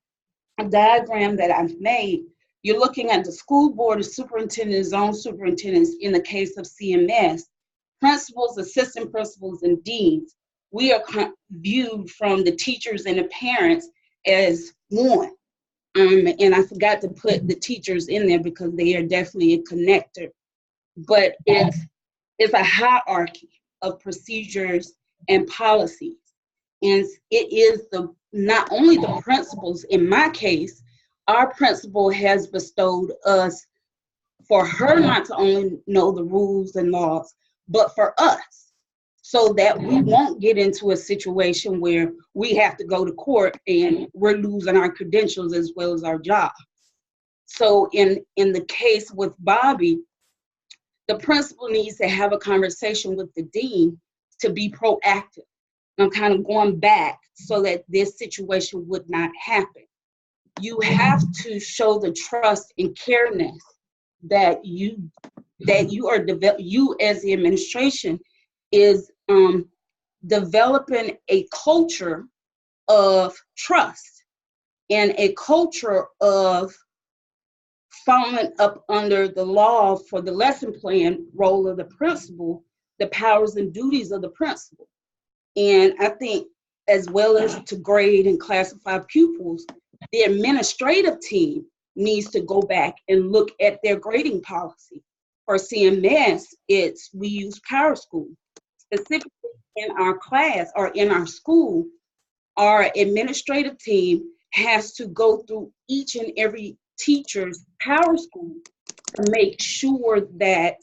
diagram that I've made, you're looking at the school board, the superintendent, zone superintendents in the case of CMS, principals, assistant principals, and deans. We are viewed from the teachers and the parents as one. And I forgot to put the teachers in there because they are definitely a connector. But it's a hierarchy of procedures and policies. And it is not only the principals. In my case, our principal has bestowed us for her not to only know the rules and laws, but for us, so that we won't get into a situation where we have to go to court and we're losing our credentials as well as our job. So in the case with Bobby, the principal needs to have a conversation with the dean to be proactive. I'm kind of going back so that this situation would not happen. you have to show the trust and careness that you are you as the administration is developing a culture of trust and a culture of following up under the law for the lesson plan role of the principal, the powers and duties of the principal. And I think as well as to grade and classify pupils, the administrative team needs to go back and look at their grading policy. For CMS, we use Power School. Specifically in our class or in our school, our administrative team has to go through each and every teacher's Power School to make sure that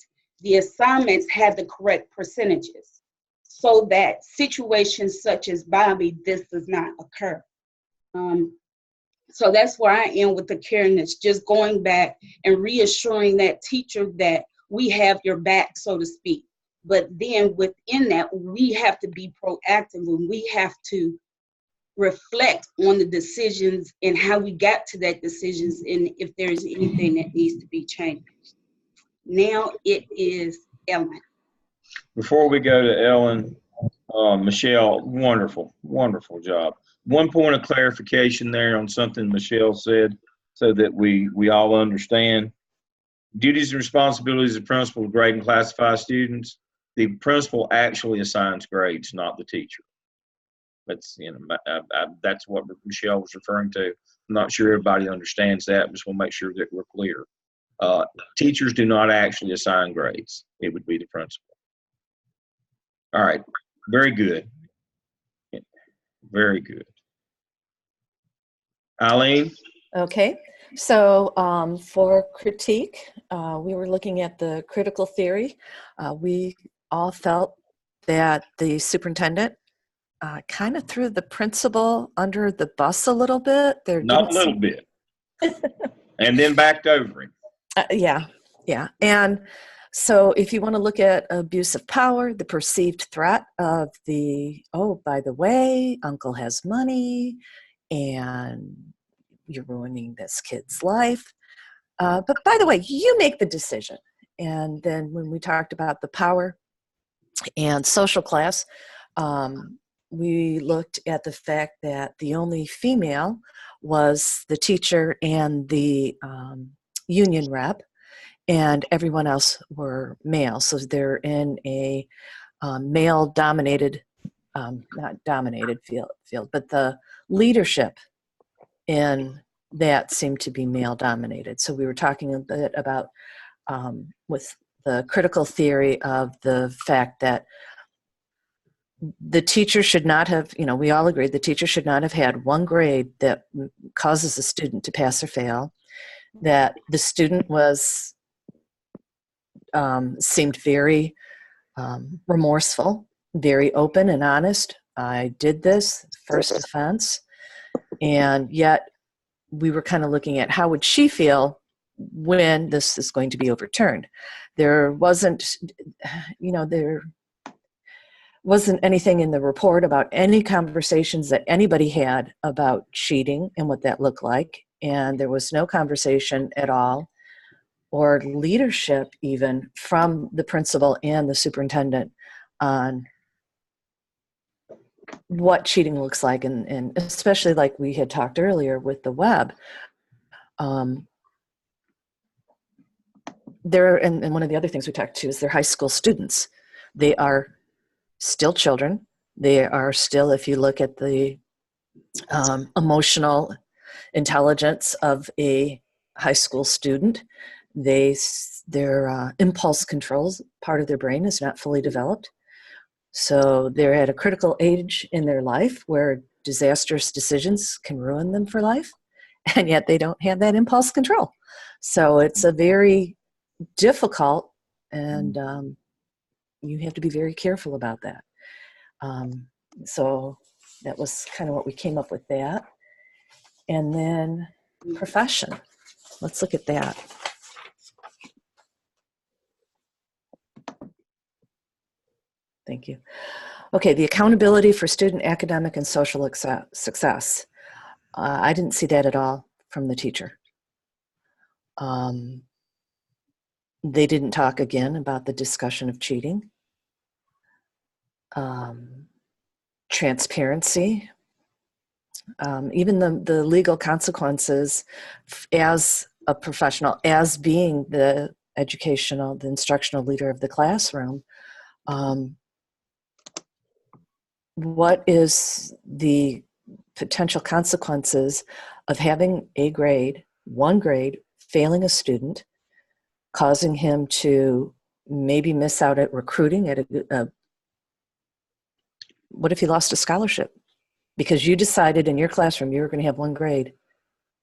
the assignments have the correct percentages so that situations such as Bobby, this does not occur. So that's where I am with the careness, just going back and reassuring that teacher that we have your back, so to speak. But then within that, we have to be proactive and we have to reflect on the decisions and how we got to that decisions and if there's anything that needs to be changed. Now it is Ellen. Before we go to Ellen, Michelle, wonderful, wonderful job. One point of clarification there on something Michelle said so that we all understand. Duties and responsibilities of principal to grade and classify students. The principal actually assigns grades, not the teacher. That's, that's what Michelle was referring to. I'm not sure everybody understands that. Just want to make sure that we're clear. Teachers do not actually assign grades. It would be the principal. All right. Very good. Very good. Eileen? Okay, so for critique, we were looking at the critical theory. We all felt that the superintendent kind of threw the principal under the bus a little bit. Not a little bit. And then backed over him. Yeah. And so if you want to look at abuse of power, the perceived threat of oh, by the way, uncle has money and you're ruining this kid's life. But by the way, you make the decision. And then when we talked about the power and social class, we looked at the fact that the only female was the teacher and the union rep, and everyone else were male. So they're in a male-dominated, not dominated field, but the leadership in that seemed to be male-dominated. So we were talking a bit about with the critical theory of the fact that the teacher should not have, we all agreed the teacher should not have had one grade that causes a student to pass or fail, that the student was seemed very remorseful, very open and honest. I did this, first offense. And yet we were kind of looking at how would she feel when this is going to be overturned. There wasn't, there wasn't anything in the report about any conversations that anybody had about cheating and what that looked like. And there was no conversation at all or leadership even from the principal and the superintendent on what cheating looks like, and especially like we had talked earlier with the web. And one of the other things we talked to is they're high school students. They are still children. They are still, if you look at the emotional intelligence of a high school student, their impulse controls, part of their brain is not fully developed. So they're at a critical age in their life where disastrous decisions can ruin them for life, and yet they don't have that impulse control. So it's a very difficult, and you have to be very careful about that. So that was kind of what we came up with that. And then profession. Let's look at that. Thank you. Okay, the accountability for student academic and social success. I didn't see that at all from the teacher. They didn't talk again about the discussion of cheating. Transparency, even the legal consequences as a professional, as being the instructional leader of the classroom. What is the potential consequences of having a grade, one grade, failing a student, causing him to maybe miss out at recruiting at what if he lost a scholarship? Because you decided in your classroom you were going to have one grade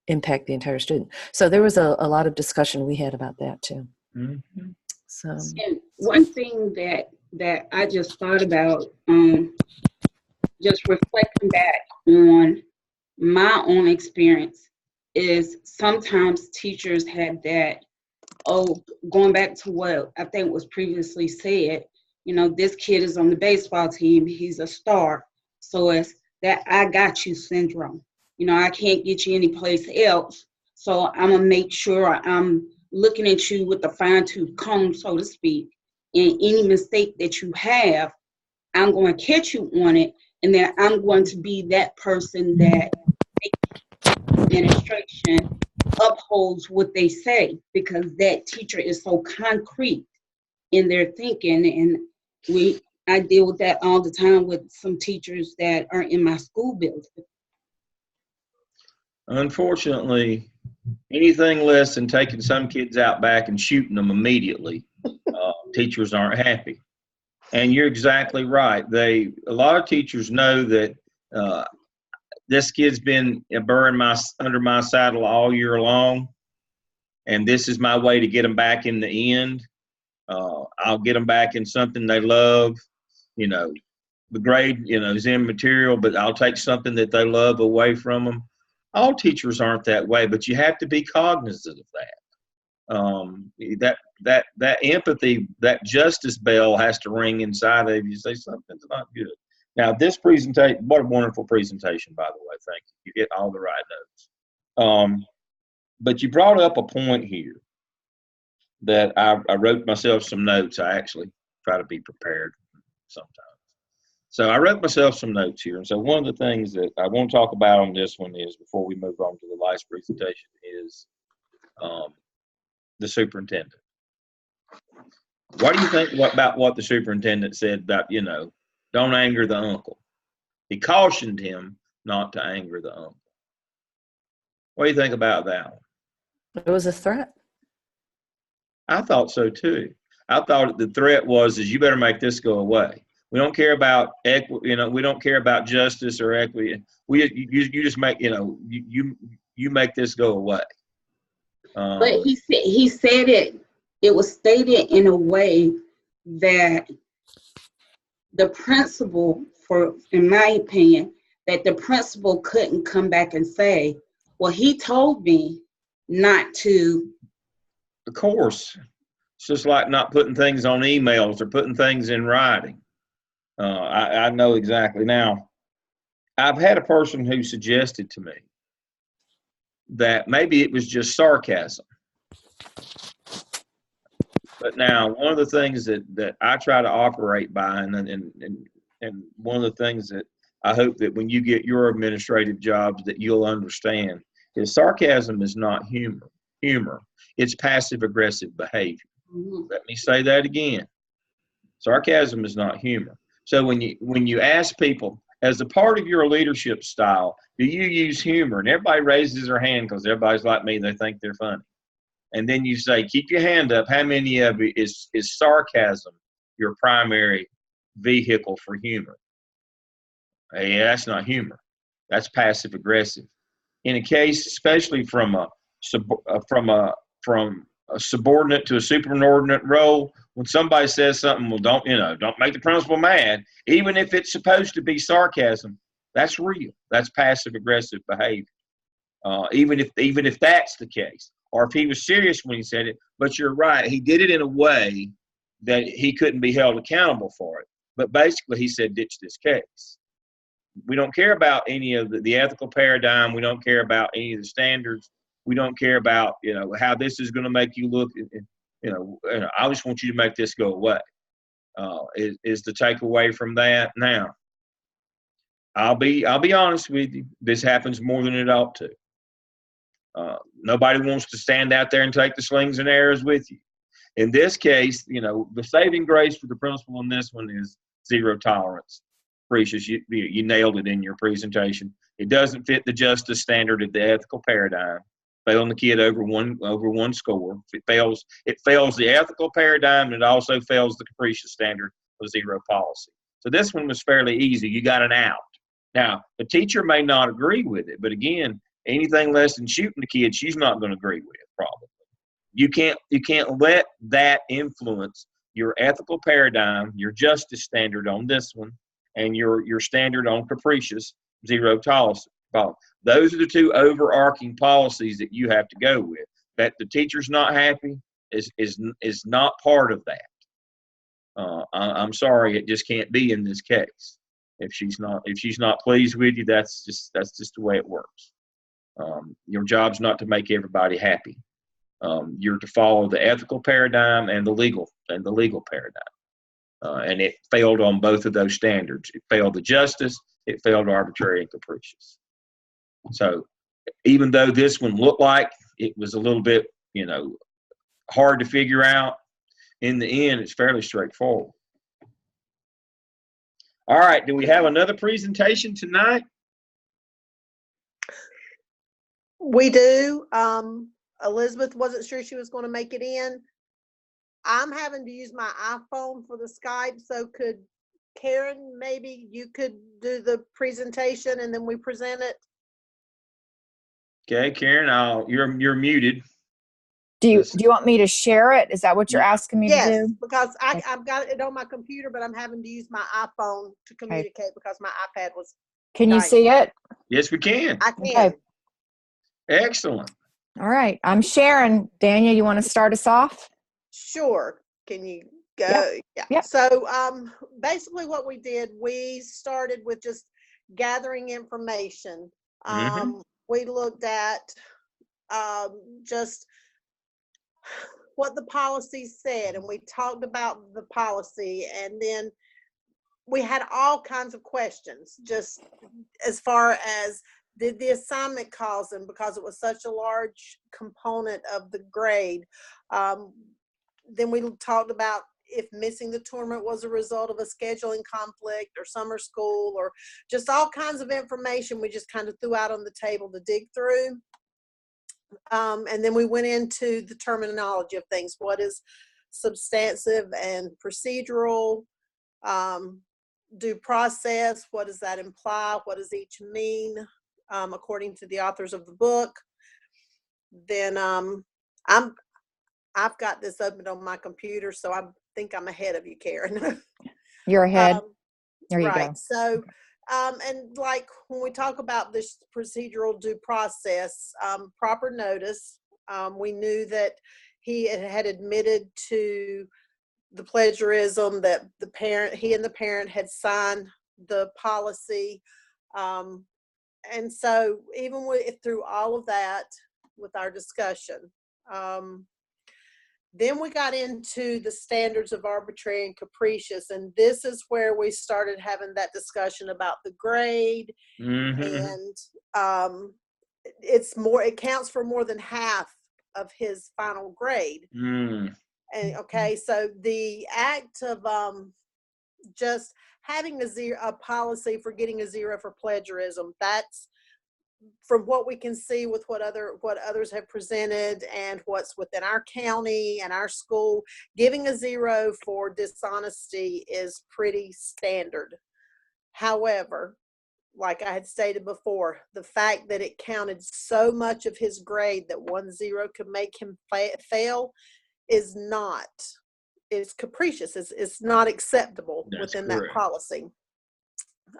impact the entire student. So there was a lot of discussion we had about that too. Mm-hmm. So, and one thing that I just thought about, just reflecting back on my own experience, is sometimes teachers had that, going back to what I think was previously said, this kid is on the baseball team, he's a star. So it's that I got you syndrome. I can't get you anyplace else. So I'm going to make sure I'm looking at you with a fine tooth comb, so to speak. And any mistake that you have, I'm going to catch you on it. And then I'm going to be that person that administration upholds what they say, because that teacher is so concrete in their thinking. And I deal with that all the time with some teachers that are in my school building. Unfortunately, anything less than taking some kids out back and shooting them immediately, teachers aren't happy. And you're exactly right. A lot of teachers know that this kid's been under my saddle all year long, and this is my way to get them back in the end. I'll get them back in something they love. The grade, is immaterial, but I'll take something that they love away from them. All teachers aren't that way, but you have to be cognizant of that. That empathy, that justice bell has to ring inside of you. Say something's not good. Now, this presentation, what a wonderful presentation, by the way. Thank you. You hit all the right notes. But you brought up a point here that I wrote myself some notes. I actually try to be prepared sometimes. So I wrote myself some notes here. And so one of the things that I want to talk about on this one is, before we move on to the last presentation, is the superintendent. What do you think about what the superintendent said about, don't anger the uncle? He cautioned him not to anger the uncle. What do you think about that one? it was a threat. I thought so too. I thought the threat was, you better make this go away. We don't care about equity, we don't care about justice or equity. You just make, you make this go away. But he said it was stated in a way that the principal, in my opinion, that the principal couldn't come back and say, well, he told me not to. Of course. It's just like not putting things on emails or putting things in writing. I know exactly. Now, I've had a person who suggested to me that maybe it was just sarcasm. But now, one of the things that I try to operate by, and one of the things that I hope that when you get your administrative jobs that you'll understand, is sarcasm is not humor. It's passive-aggressive behavior. Mm-hmm. Let me say that again. Sarcasm is not humor. So when you ask people, as a part of your leadership style, do you use humor? And everybody raises their hand because everybody's like me. They think they're funny. And then you say, keep your hand up. How many of you is sarcasm your primary vehicle for humor? Hey, that's not humor. That's passive aggressive. In a case, especially from a subordinate to a superordinate role, when somebody says something, well, don't make the principal mad, even if it's supposed to be sarcasm, that's real. That's passive aggressive behavior. Even if that's the case, or if he was serious when he said it. But you're right, he did it in a way that he couldn't be held accountable for it. But basically, he said, ditch this case. We don't care about any of the ethical paradigm. We don't care about any of the standards. We don't care about, how this is going to make you look. I just want you to make this go away. Is the takeaway from that. Now, I'll be honest with you. This happens more than it ought to. Nobody wants to stand out there and take the slings and arrows with you. In this case, the saving grace for the principal in this one is zero tolerance. Precious, you nailed it in your presentation. It doesn't fit the justice standard of the ethical paradigm. Failing the kid over one score. It fails the ethical paradigm, and it also fails the capricious standard of zero policy. So this one was fairly easy. You got an out. Now, the teacher may not agree with it, but again, anything less than shooting the kid, she's not going to agree with, probably. You can't let that influence your ethical paradigm, your justice standard on this one, and your standard on capricious zero tolerance. Those are the two overarching policies that you have to go with. That the teacher's not happy is not part of that. I'm sorry, it just can't be in this case. If she's not pleased with you, that's just the way it works. Your job's not to make everybody happy. You're to follow the ethical paradigm and the legal paradigm. And it failed on both of those standards. It failed the justice. It failed arbitrary and capricious. So even though this one looked like it was a little bit, hard to figure out, in the end, it's fairly straightforward. All right. Do we have another presentation tonight? We do. Elizabeth wasn't sure she was going to make it in. I'm having to use my iPhone for the Skype. So could Karen, maybe you could do the presentation and then we present it? Okay, Karen, you're muted. Do you want me to share it? Is that what you're asking me to do? Yes, because I've got it on my computer, but I'm having to use my iPhone to communicate because my iPad was Can you dying. see it? Yes, we can. I can. Okay. Excellent. All right. I'm sharing. Daniel, you want to start us off? Sure. Can you go? Yeah. Yep. So basically what we did, we started with just gathering information. We looked at just what the policy said, and we talked about the policy, and then we had all kinds of questions just as far as did the assignment cause them because it was such a large component of the grade. Then we talked about if missing the tournament was a result of a scheduling conflict or summer school or just all kinds of information we just kind of threw out on the table to dig through. And then we went into the terminology of things. What is substantive and procedural? Due process, what does that imply? What does each mean according to the authors of the book? Then I've got this open on my computer, so I think I'm ahead of you, Karen. You're ahead. There you right. go. So, and like when we talk about this procedural due process, proper notice, we knew that he had admitted to the plagiarism, that he and the parent had signed the policy. And so even through all of that with our discussion, then we got into the standards of arbitrary and capricious, and this is where we started having that discussion about the grade, and it counts for more than half of his final grade. And okay, so the act of just having a policy for getting a zero for plagiarism, that's from what we can see with what others have presented and what's within our county and our school, giving a zero for dishonesty is pretty standard. However, like I had stated before, the fact that it counted so much of his grade that 1 0 could make him fail is capricious. It's not acceptable within that policy.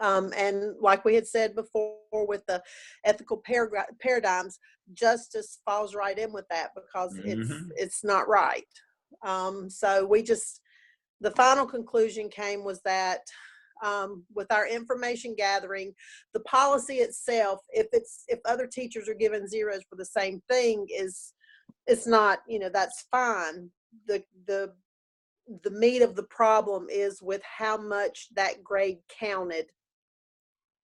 And like we had said before with the ethical paradigms, justice falls right in with that because it's not right. So the final conclusion was that with our information gathering. The policy itself, if other teachers are given zeros for the same thing, it's not, that's fine. The meat of the problem is with how much that grade counted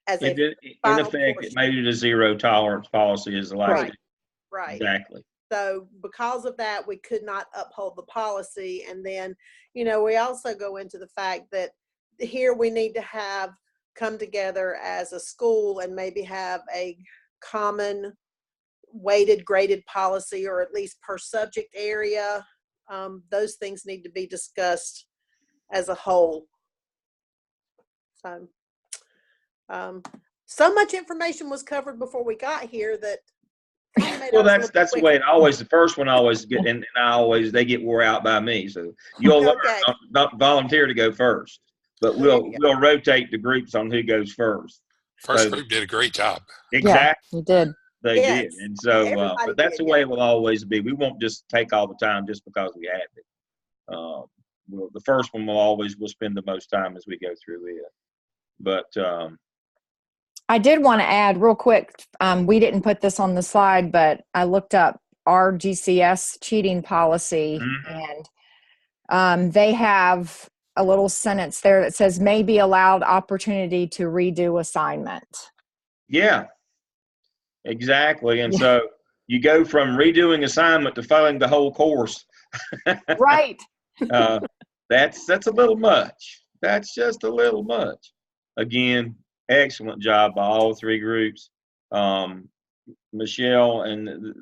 as In final effect, portion. it made it a zero tolerance policy as the last. Right. Exactly. So because of that, we could not uphold the policy. And then, we also go into the fact that here we need to come together as a school and maybe have a common weighted graded policy, or at least per subject area. Those things need to be discussed as a whole. So much information was covered before we got here that. Well, that's the way it always. The first one always get, and they get wore out by me. So you'll learn. Don't volunteer to go first, but we'll rotate the groups on who goes first. First group did a great job. Exactly, you did. They did, and so but that's the way it will always be. We won't just take all the time just because we have it. The first one we'll spend the most time as we go through it. But I did want to add real quick, we didn't put this on the slide, but I looked up our GCS cheating policy, and they have a little sentence there that says may be allowed opportunity to redo assignment. Yeah, exactly. And so you go from redoing assignment to failing the whole course. Right. That's a little much. That's just a little much. Again, excellent job by all three groups. Michelle, and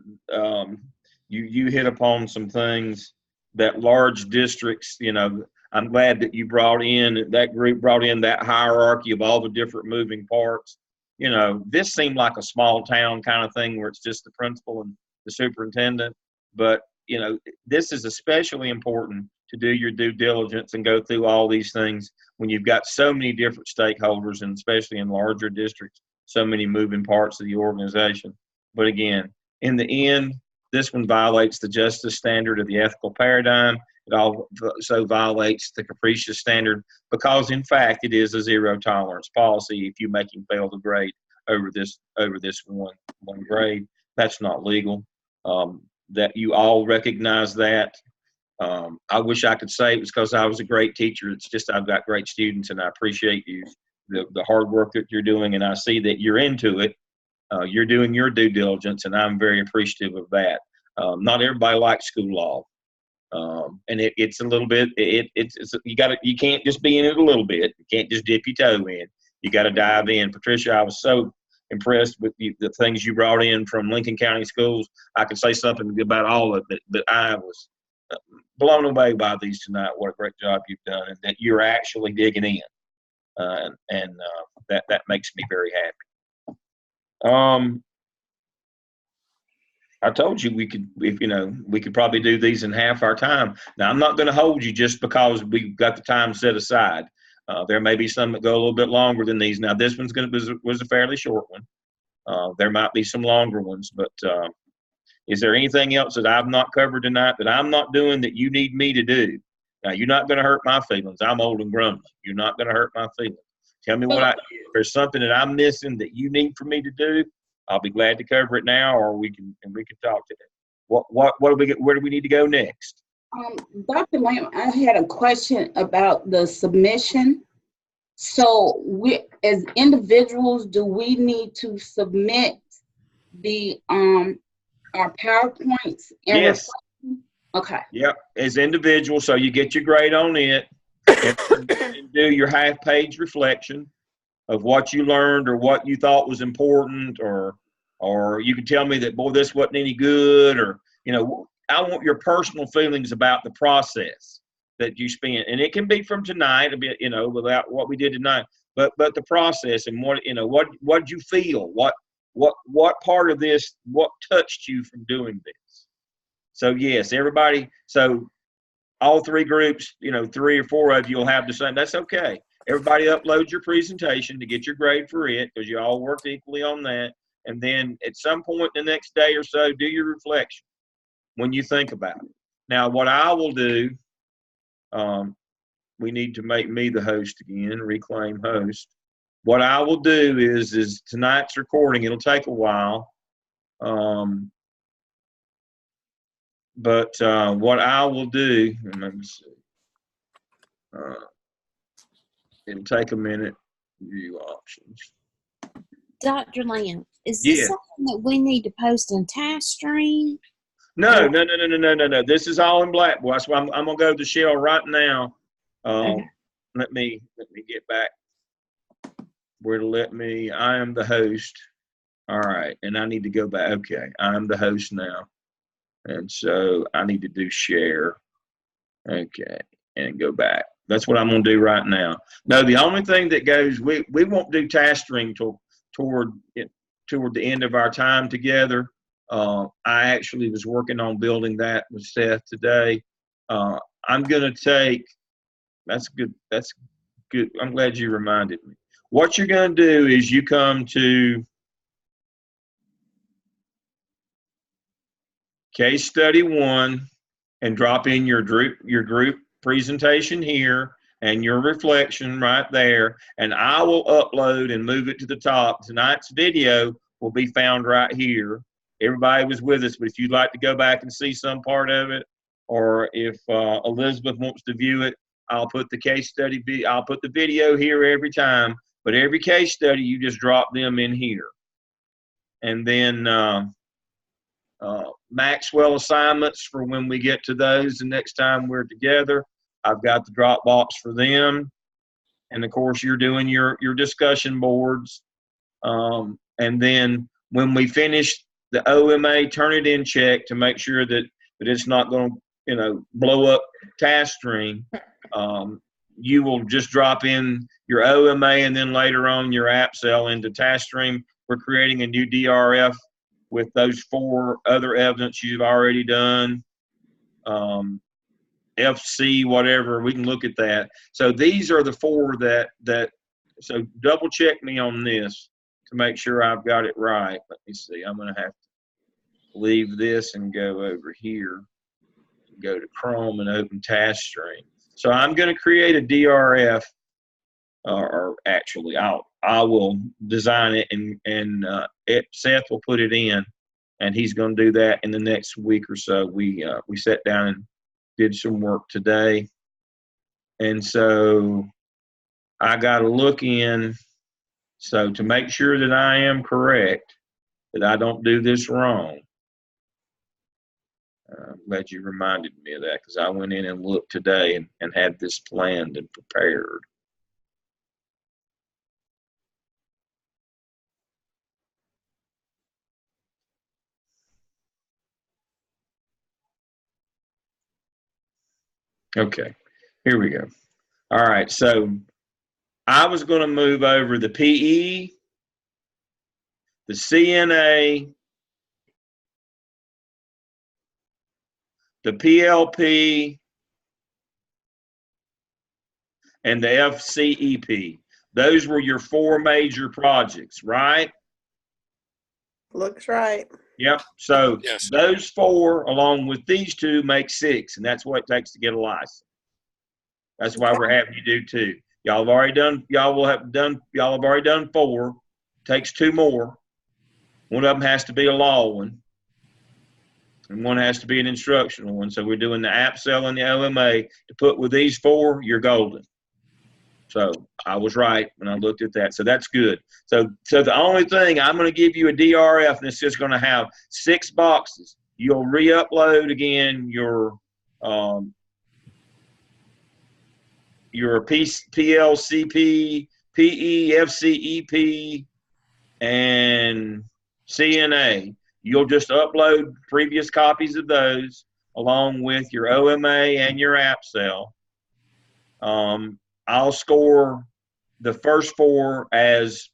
you hit upon some things that large districts, I'm glad that that group brought in that hierarchy of all the different moving parts. This seemed like a small town kind of thing where it's just the principal and the superintendent. But, this is especially important to do your due diligence and go through all these things when you've got so many different stakeholders, and especially in larger districts, so many moving parts of the organization. But again, in the end, this one violates the justice standard of the ethical paradigm. It also violates the capricious standard because, in fact, it is a zero tolerance policy. If you make him fail the grade over this one grade, that's not legal. That you all recognize that. I wish I could say it was because I was a great teacher. It's just I've got great students, and I appreciate the hard work that you're doing, and I see that you're into it. You're doing your due diligence, and I'm very appreciative of that. Not everybody likes school law, and it's a little bit. You can't just be in it a little bit. You can't just dip your toe in. You got to dive in. Patricia, I was so impressed with the things you brought in from Lincoln County Schools. I could say something about all of it, but I was blown away by these tonight. What a great job you've done, and that you're actually digging in, and that makes me very happy. I told you we could probably do these in half our time. Now I'm not going to hold you just because we've got the time set aside. There may be some that go a little bit longer than these. Now this one's was a fairly short one. There might be some longer ones, but is there anything else that I've not covered tonight that I'm not doing that you need me to do? Now you're not going to hurt my feelings. I'm old and grumpy. You're not going to hurt my feelings. Tell me if there's something that I'm missing that you need for me to do. I'll be glad to cover it now, or we can talk to it. Where do we need to go next? Dr. Lamb, I had a question about the submission. So we, as individuals, do we need to submit the our PowerPoints? Yes. Okay. Yep. As individuals, so you get your grade on it, and do your half-page reflection of what you learned or what you thought was important, or you can tell me that, boy, this wasn't any good, or, I want your personal feelings about the process that you spent. And it can be from tonight, a bit, without what we did tonight, but the process and what did you feel? What part of this, what touched you from doing this? So yes, everybody, so all three groups, 3 or 4 of you will have the same. That's okay. Everybody upload your presentation to get your grade for it, because you all worked equally on that. And then at some point the next day or so, do your reflection when you think about it. Now, what I will do, we need to make me the host again, reclaim host. What I will do is tonight's recording, it'll take a while. But what I will do, let me see. It'll take a minute. View options. Dr. Lamb, is Yeah. this something that we need to post in Task Stream? No. This is all in Blackboard. That's why I'm gonna go to the shell right now. Okay. Let me get back where to let me. I am the host. All right, and I need to go back. Okay, I'm the host now, and so I need to do share. Okay, and go back. That's what I'm gonna do right now. No, the only thing that goes, we won't do task string toward the end of our time together. I actually was working on building that with Seth today. I'm gonna take. That's good. That's good. I'm glad you reminded me. What you're gonna do is you come to case study 1 and drop in your group presentation here and your reflection right there, and I will upload and move it to the top. Tonight's video will be found right here. Everybody was with us, but if you'd like to go back and see some part of it, or if Elizabeth wants to view it, I'll put the case study. I'll put the video here every time, but every case study you just drop them in here, and then Maxwell assignments for when we get to those the next time we're together. I've got the Dropbox for them, and of course you're doing your discussion boards, and then when we finish the OMA Turnitin check to make sure that it's not going to blow up task string, you will just drop in your OMA and then later on your app cell into task stream. We're creating a new DRF with those 4 other evidence you've already done, FC, whatever, we can look at that. So these are the 4 that so double check me on this to make sure I've got it right. Let me see, I'm gonna have to leave this and go over here, go to Chrome and open task string. So I'm gonna create a DRF, or actually I will design it and Seth will put it in, and he's going to do that in the next week or so. We sat down and did some work today, and so I got to look in. So to make sure that I am correct, that I don't do this wrong. I'm glad you reminded me of that, because I went in and looked today and had this planned and prepared. Okay, here we go. All right, so I was going to move over the PE, the CNA, the PLP, and the FCEP. Those were your 4 major projects, right? Looks right. Yep. So Yes. those 4, along with these 2, make 6, and that's what it takes to get a license. That's why we're having you do 2. Y'all have already done 4. Takes 2 more. One of them has to be a law one, and one has to be an instructional one. So we're doing the app cell and the OMA. To put with these 4, you're golden. So I was right when I looked at that. So that's good. So the only thing, I'm going to give you a DRF, and it's just going to have 6 boxes. You'll re-upload again your PLCP, PE, FCEP, and CNA. You'll just upload previous copies of those along with your OMA and your app cell. I'll score the first 4 as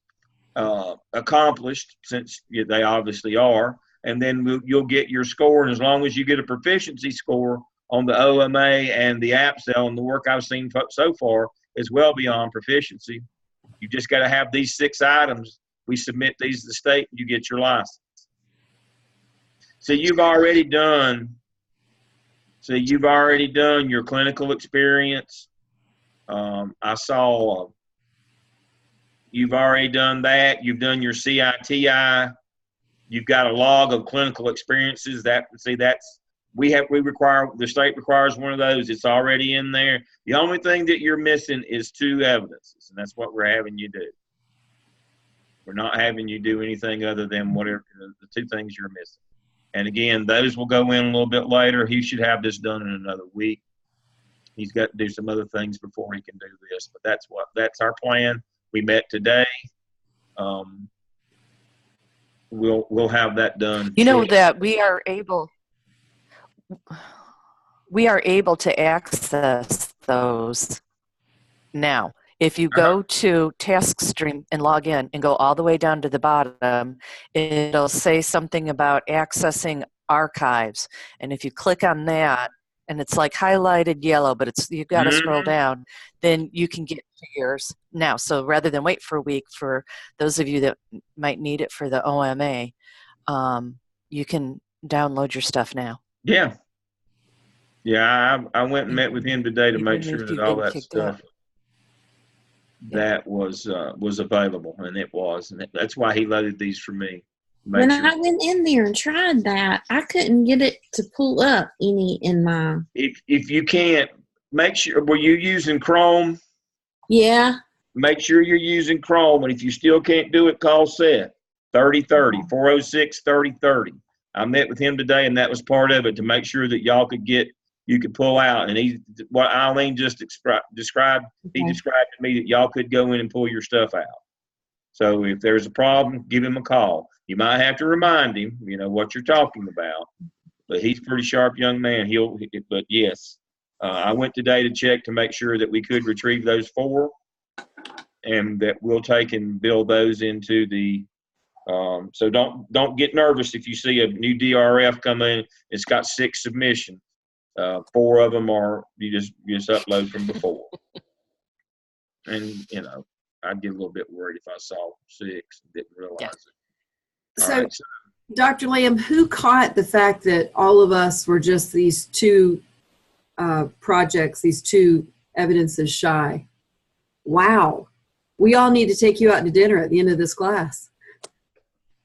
accomplished, since they obviously are, and then you'll get your score. And as long as you get a proficiency score on the OMA and the app cell, and the work I've seen so far is well beyond proficiency. You just got to have these 6 items. We submit these to the state, and you get your license. So you've already done your clinical experience. I saw you've already done that. You've done your CITI. You've got a log of clinical experiences. The state requires one of those. It's already in there. The only thing that you're missing is 2 evidences, and that's what we're having you do. We're not having you do anything other than whatever the 2 things you're missing. And again, those will go in a little bit later. He should have this done in another week. He's got to do some other things before he can do this, but that's our plan. We met today. We'll have that done. You know that we are able to access those now. If you go to TaskStream and log in and go all the way down to the bottom, it'll say something about accessing archives. And if you click on that, and it's like highlighted yellow, but you've got to scroll down, then you can get to yours now. So rather than wait for a week, for those of you that might need it for the OMA, you can download your stuff now. Yeah. Yeah, I went and met with him today to make sure that all that stuff that was available, and it was. And that's why he loaded these for me. When I went in there and tried that, I couldn't get it to pull up any in my. If you can't, make sure. Were you using Chrome? Yeah. Make sure you're using Chrome, and if you still can't do it, call Seth 3030 406 3030. I met with him today, and that was part of it, to make sure that y'all you could pull out. And what Eileen just described, he described to me that y'all could go in and pull your stuff out. So if there's a problem, give him a call. You might have to remind him, what you're talking about. But he's a pretty sharp young man. But yes, I went today to check to make sure that we could retrieve those 4, and that we'll take and build those into the. So don't get nervous if you see a new DRF come in. It's got 6 submissions. 4 of them are you just upload from before. And I'd get a little bit worried if I saw 6 and didn't realize it. So, Dr. Lamb, who caught the fact that all of us were just these 2 projects, these 2 evidences shy? Wow. We all need to take you out to dinner at the end of this class.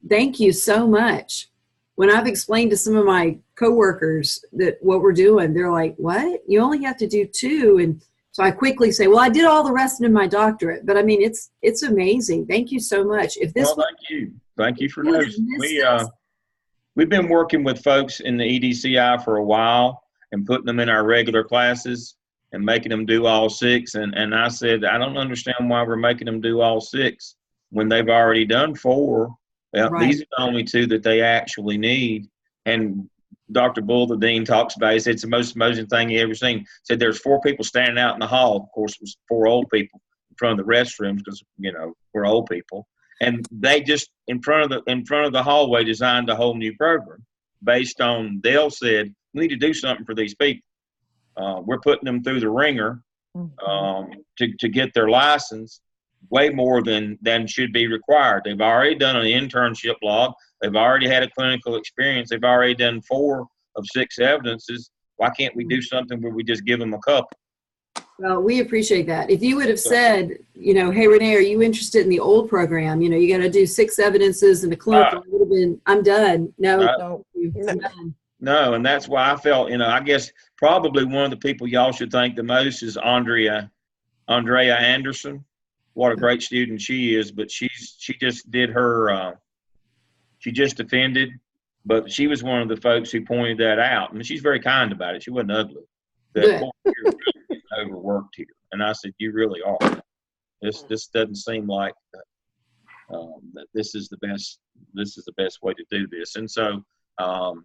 Thank you so much. When I've explained to some of my coworkers that what we're doing, they're like, what? You only have to do 2? And so I quickly say, well, I did all the rest in my doctorate. But I mean, it's amazing. Thank you so much. Thank you for noticing. We've been working with folks in the EDCI for a while and putting them in our regular classes and making them do all 6. And I said, I don't understand why we're making them do all 6 when they've already done 4. Well, these are the only 2 that they actually need. And Dr. Bull, the dean, talks about it. He said it's the most amazing thing he ever seen. Said there's 4 people standing out in the hall. Of course, it was 4 old people in front of the restrooms because, we're old people. And they just, in front of the hallway, designed a whole new program based on, Dale said, we need to do something for these people. We're putting them through the ringer to get their license. Way more than should be required. They've already done an internship log. They've already had a clinical experience. They've already done 4 of 6 evidences. Why can't we do something where we just give them a couple? Well, we appreciate that. If you would have said, hey, Renee, are you interested in the old program? You got to do 6 evidences and a clinical. It would have been, I'm done. No. I'm done. No, and that's why I felt, I guess probably one of the people y'all should thank the most is Andrea Anderson. What a great student she is, but she just did her, she just defended, but she was one of the folks who pointed that out. And she's very kind about it. She wasn't ugly. That you're really overworked here. And I said, you really are. This doesn't seem like that this is the best way to do this. And so, so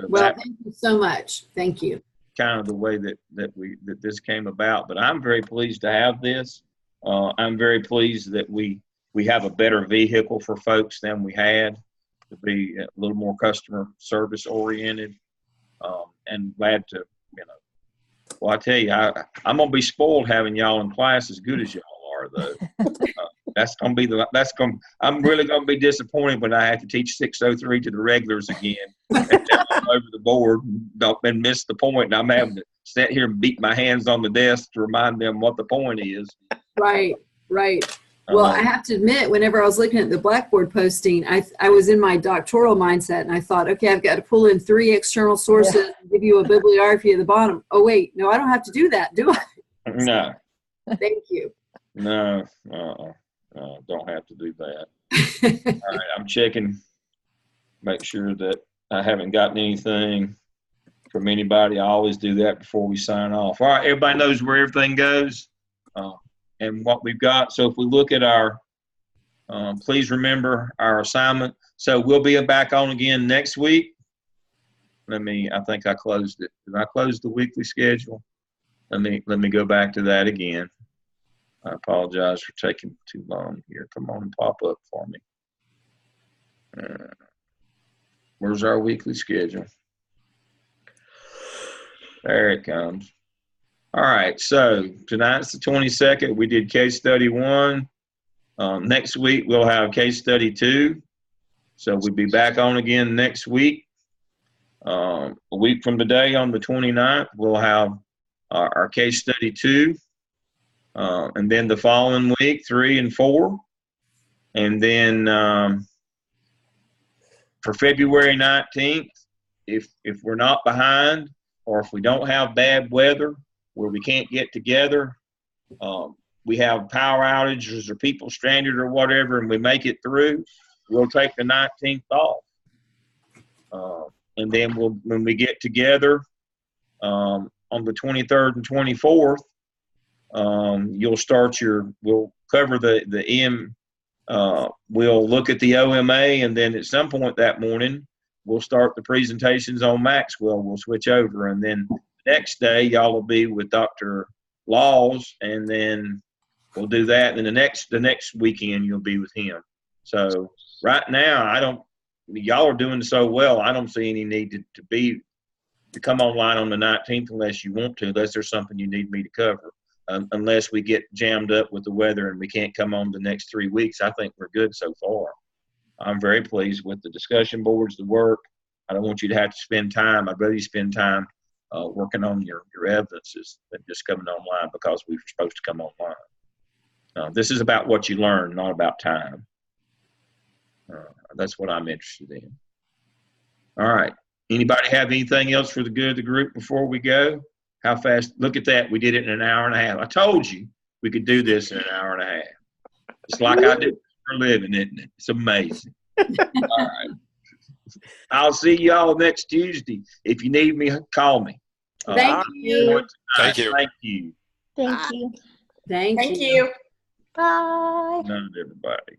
well, thank you so much. Thank you. Kind of the way that this came about, but I'm very pleased to have this. I'm very pleased that we have a better vehicle for folks than we had, to be a little more customer service oriented, and glad to, well, I tell you, I'm going to be spoiled having y'all in class as good as y'all are, though. I'm really going to be disappointed when I have to teach 603 to the regulars again and tell them over the board and miss the point, and I'm having to sit here and beat my hands on the desk to remind them what the point is. Right. Well, I have to admit, whenever I was looking at the Blackboard posting, I was in my doctoral mindset, and I thought, okay, I've got to pull in 3 external sources, and give you a bibliography at the bottom. Oh, wait, no, I don't have to do that, do I? No. Thank you. No, don't have to do that. All right, I'm checking, make sure that I haven't gotten anything from anybody. I always do that before we sign off. All right, everybody knows where everything goes and what we've got. So if we look at our, please remember our assignment. So we'll be back on again next week. I think I closed it. Did I close the weekly schedule? Let me go back to that again. I apologize for taking too long here. Come on and pop up for me. Where's our weekly schedule? There it comes. All right, so tonight's the 22nd. We did case study 1. Next week, we'll have case study 2. So we'll be back on again next week. A week from today, on the 29th, we'll have our case study 2. And then the following week, 3 and 4. And then for February 19th, if we're not behind, or if we don't have bad weather where we can't get together, we have power outages or people stranded or whatever, and we make it through, we'll take the 19th off. And then when we get together on the 23rd and 24th, we'll cover the M, we'll look at the OMA, and then at some point that morning, we'll start the presentations on Maxwell. We'll switch over, and then the next day, y'all will be with Dr. Laws, and then we'll do that. And then the next weekend, you'll be with him. So right now, y'all are doing so well, I don't see any need to come online on the 19th unless you want to, unless there's something you need me to cover. Unless we get jammed up with the weather and we can't come on the next 3 weeks. I think we're good so far. I'm very pleased with the discussion boards, the work. I don't want you to have to spend time. I'd rather you spend time working on your evidences than just coming online because we were supposed to come online. This is about what you learn, not about time. That's what I'm interested in. All right. Anybody have anything else for the good of the group before we go? How fast? Look at that. We did it in an hour and a half. I told you we could do this in an hour and a half. It's like I do for a living, isn't it? It's amazing. All right. I'll see y'all next Tuesday. If you need me, call me. Thank you. Thank you. Thank you. Thank you. Thank you. you. Bye. Good night, everybody.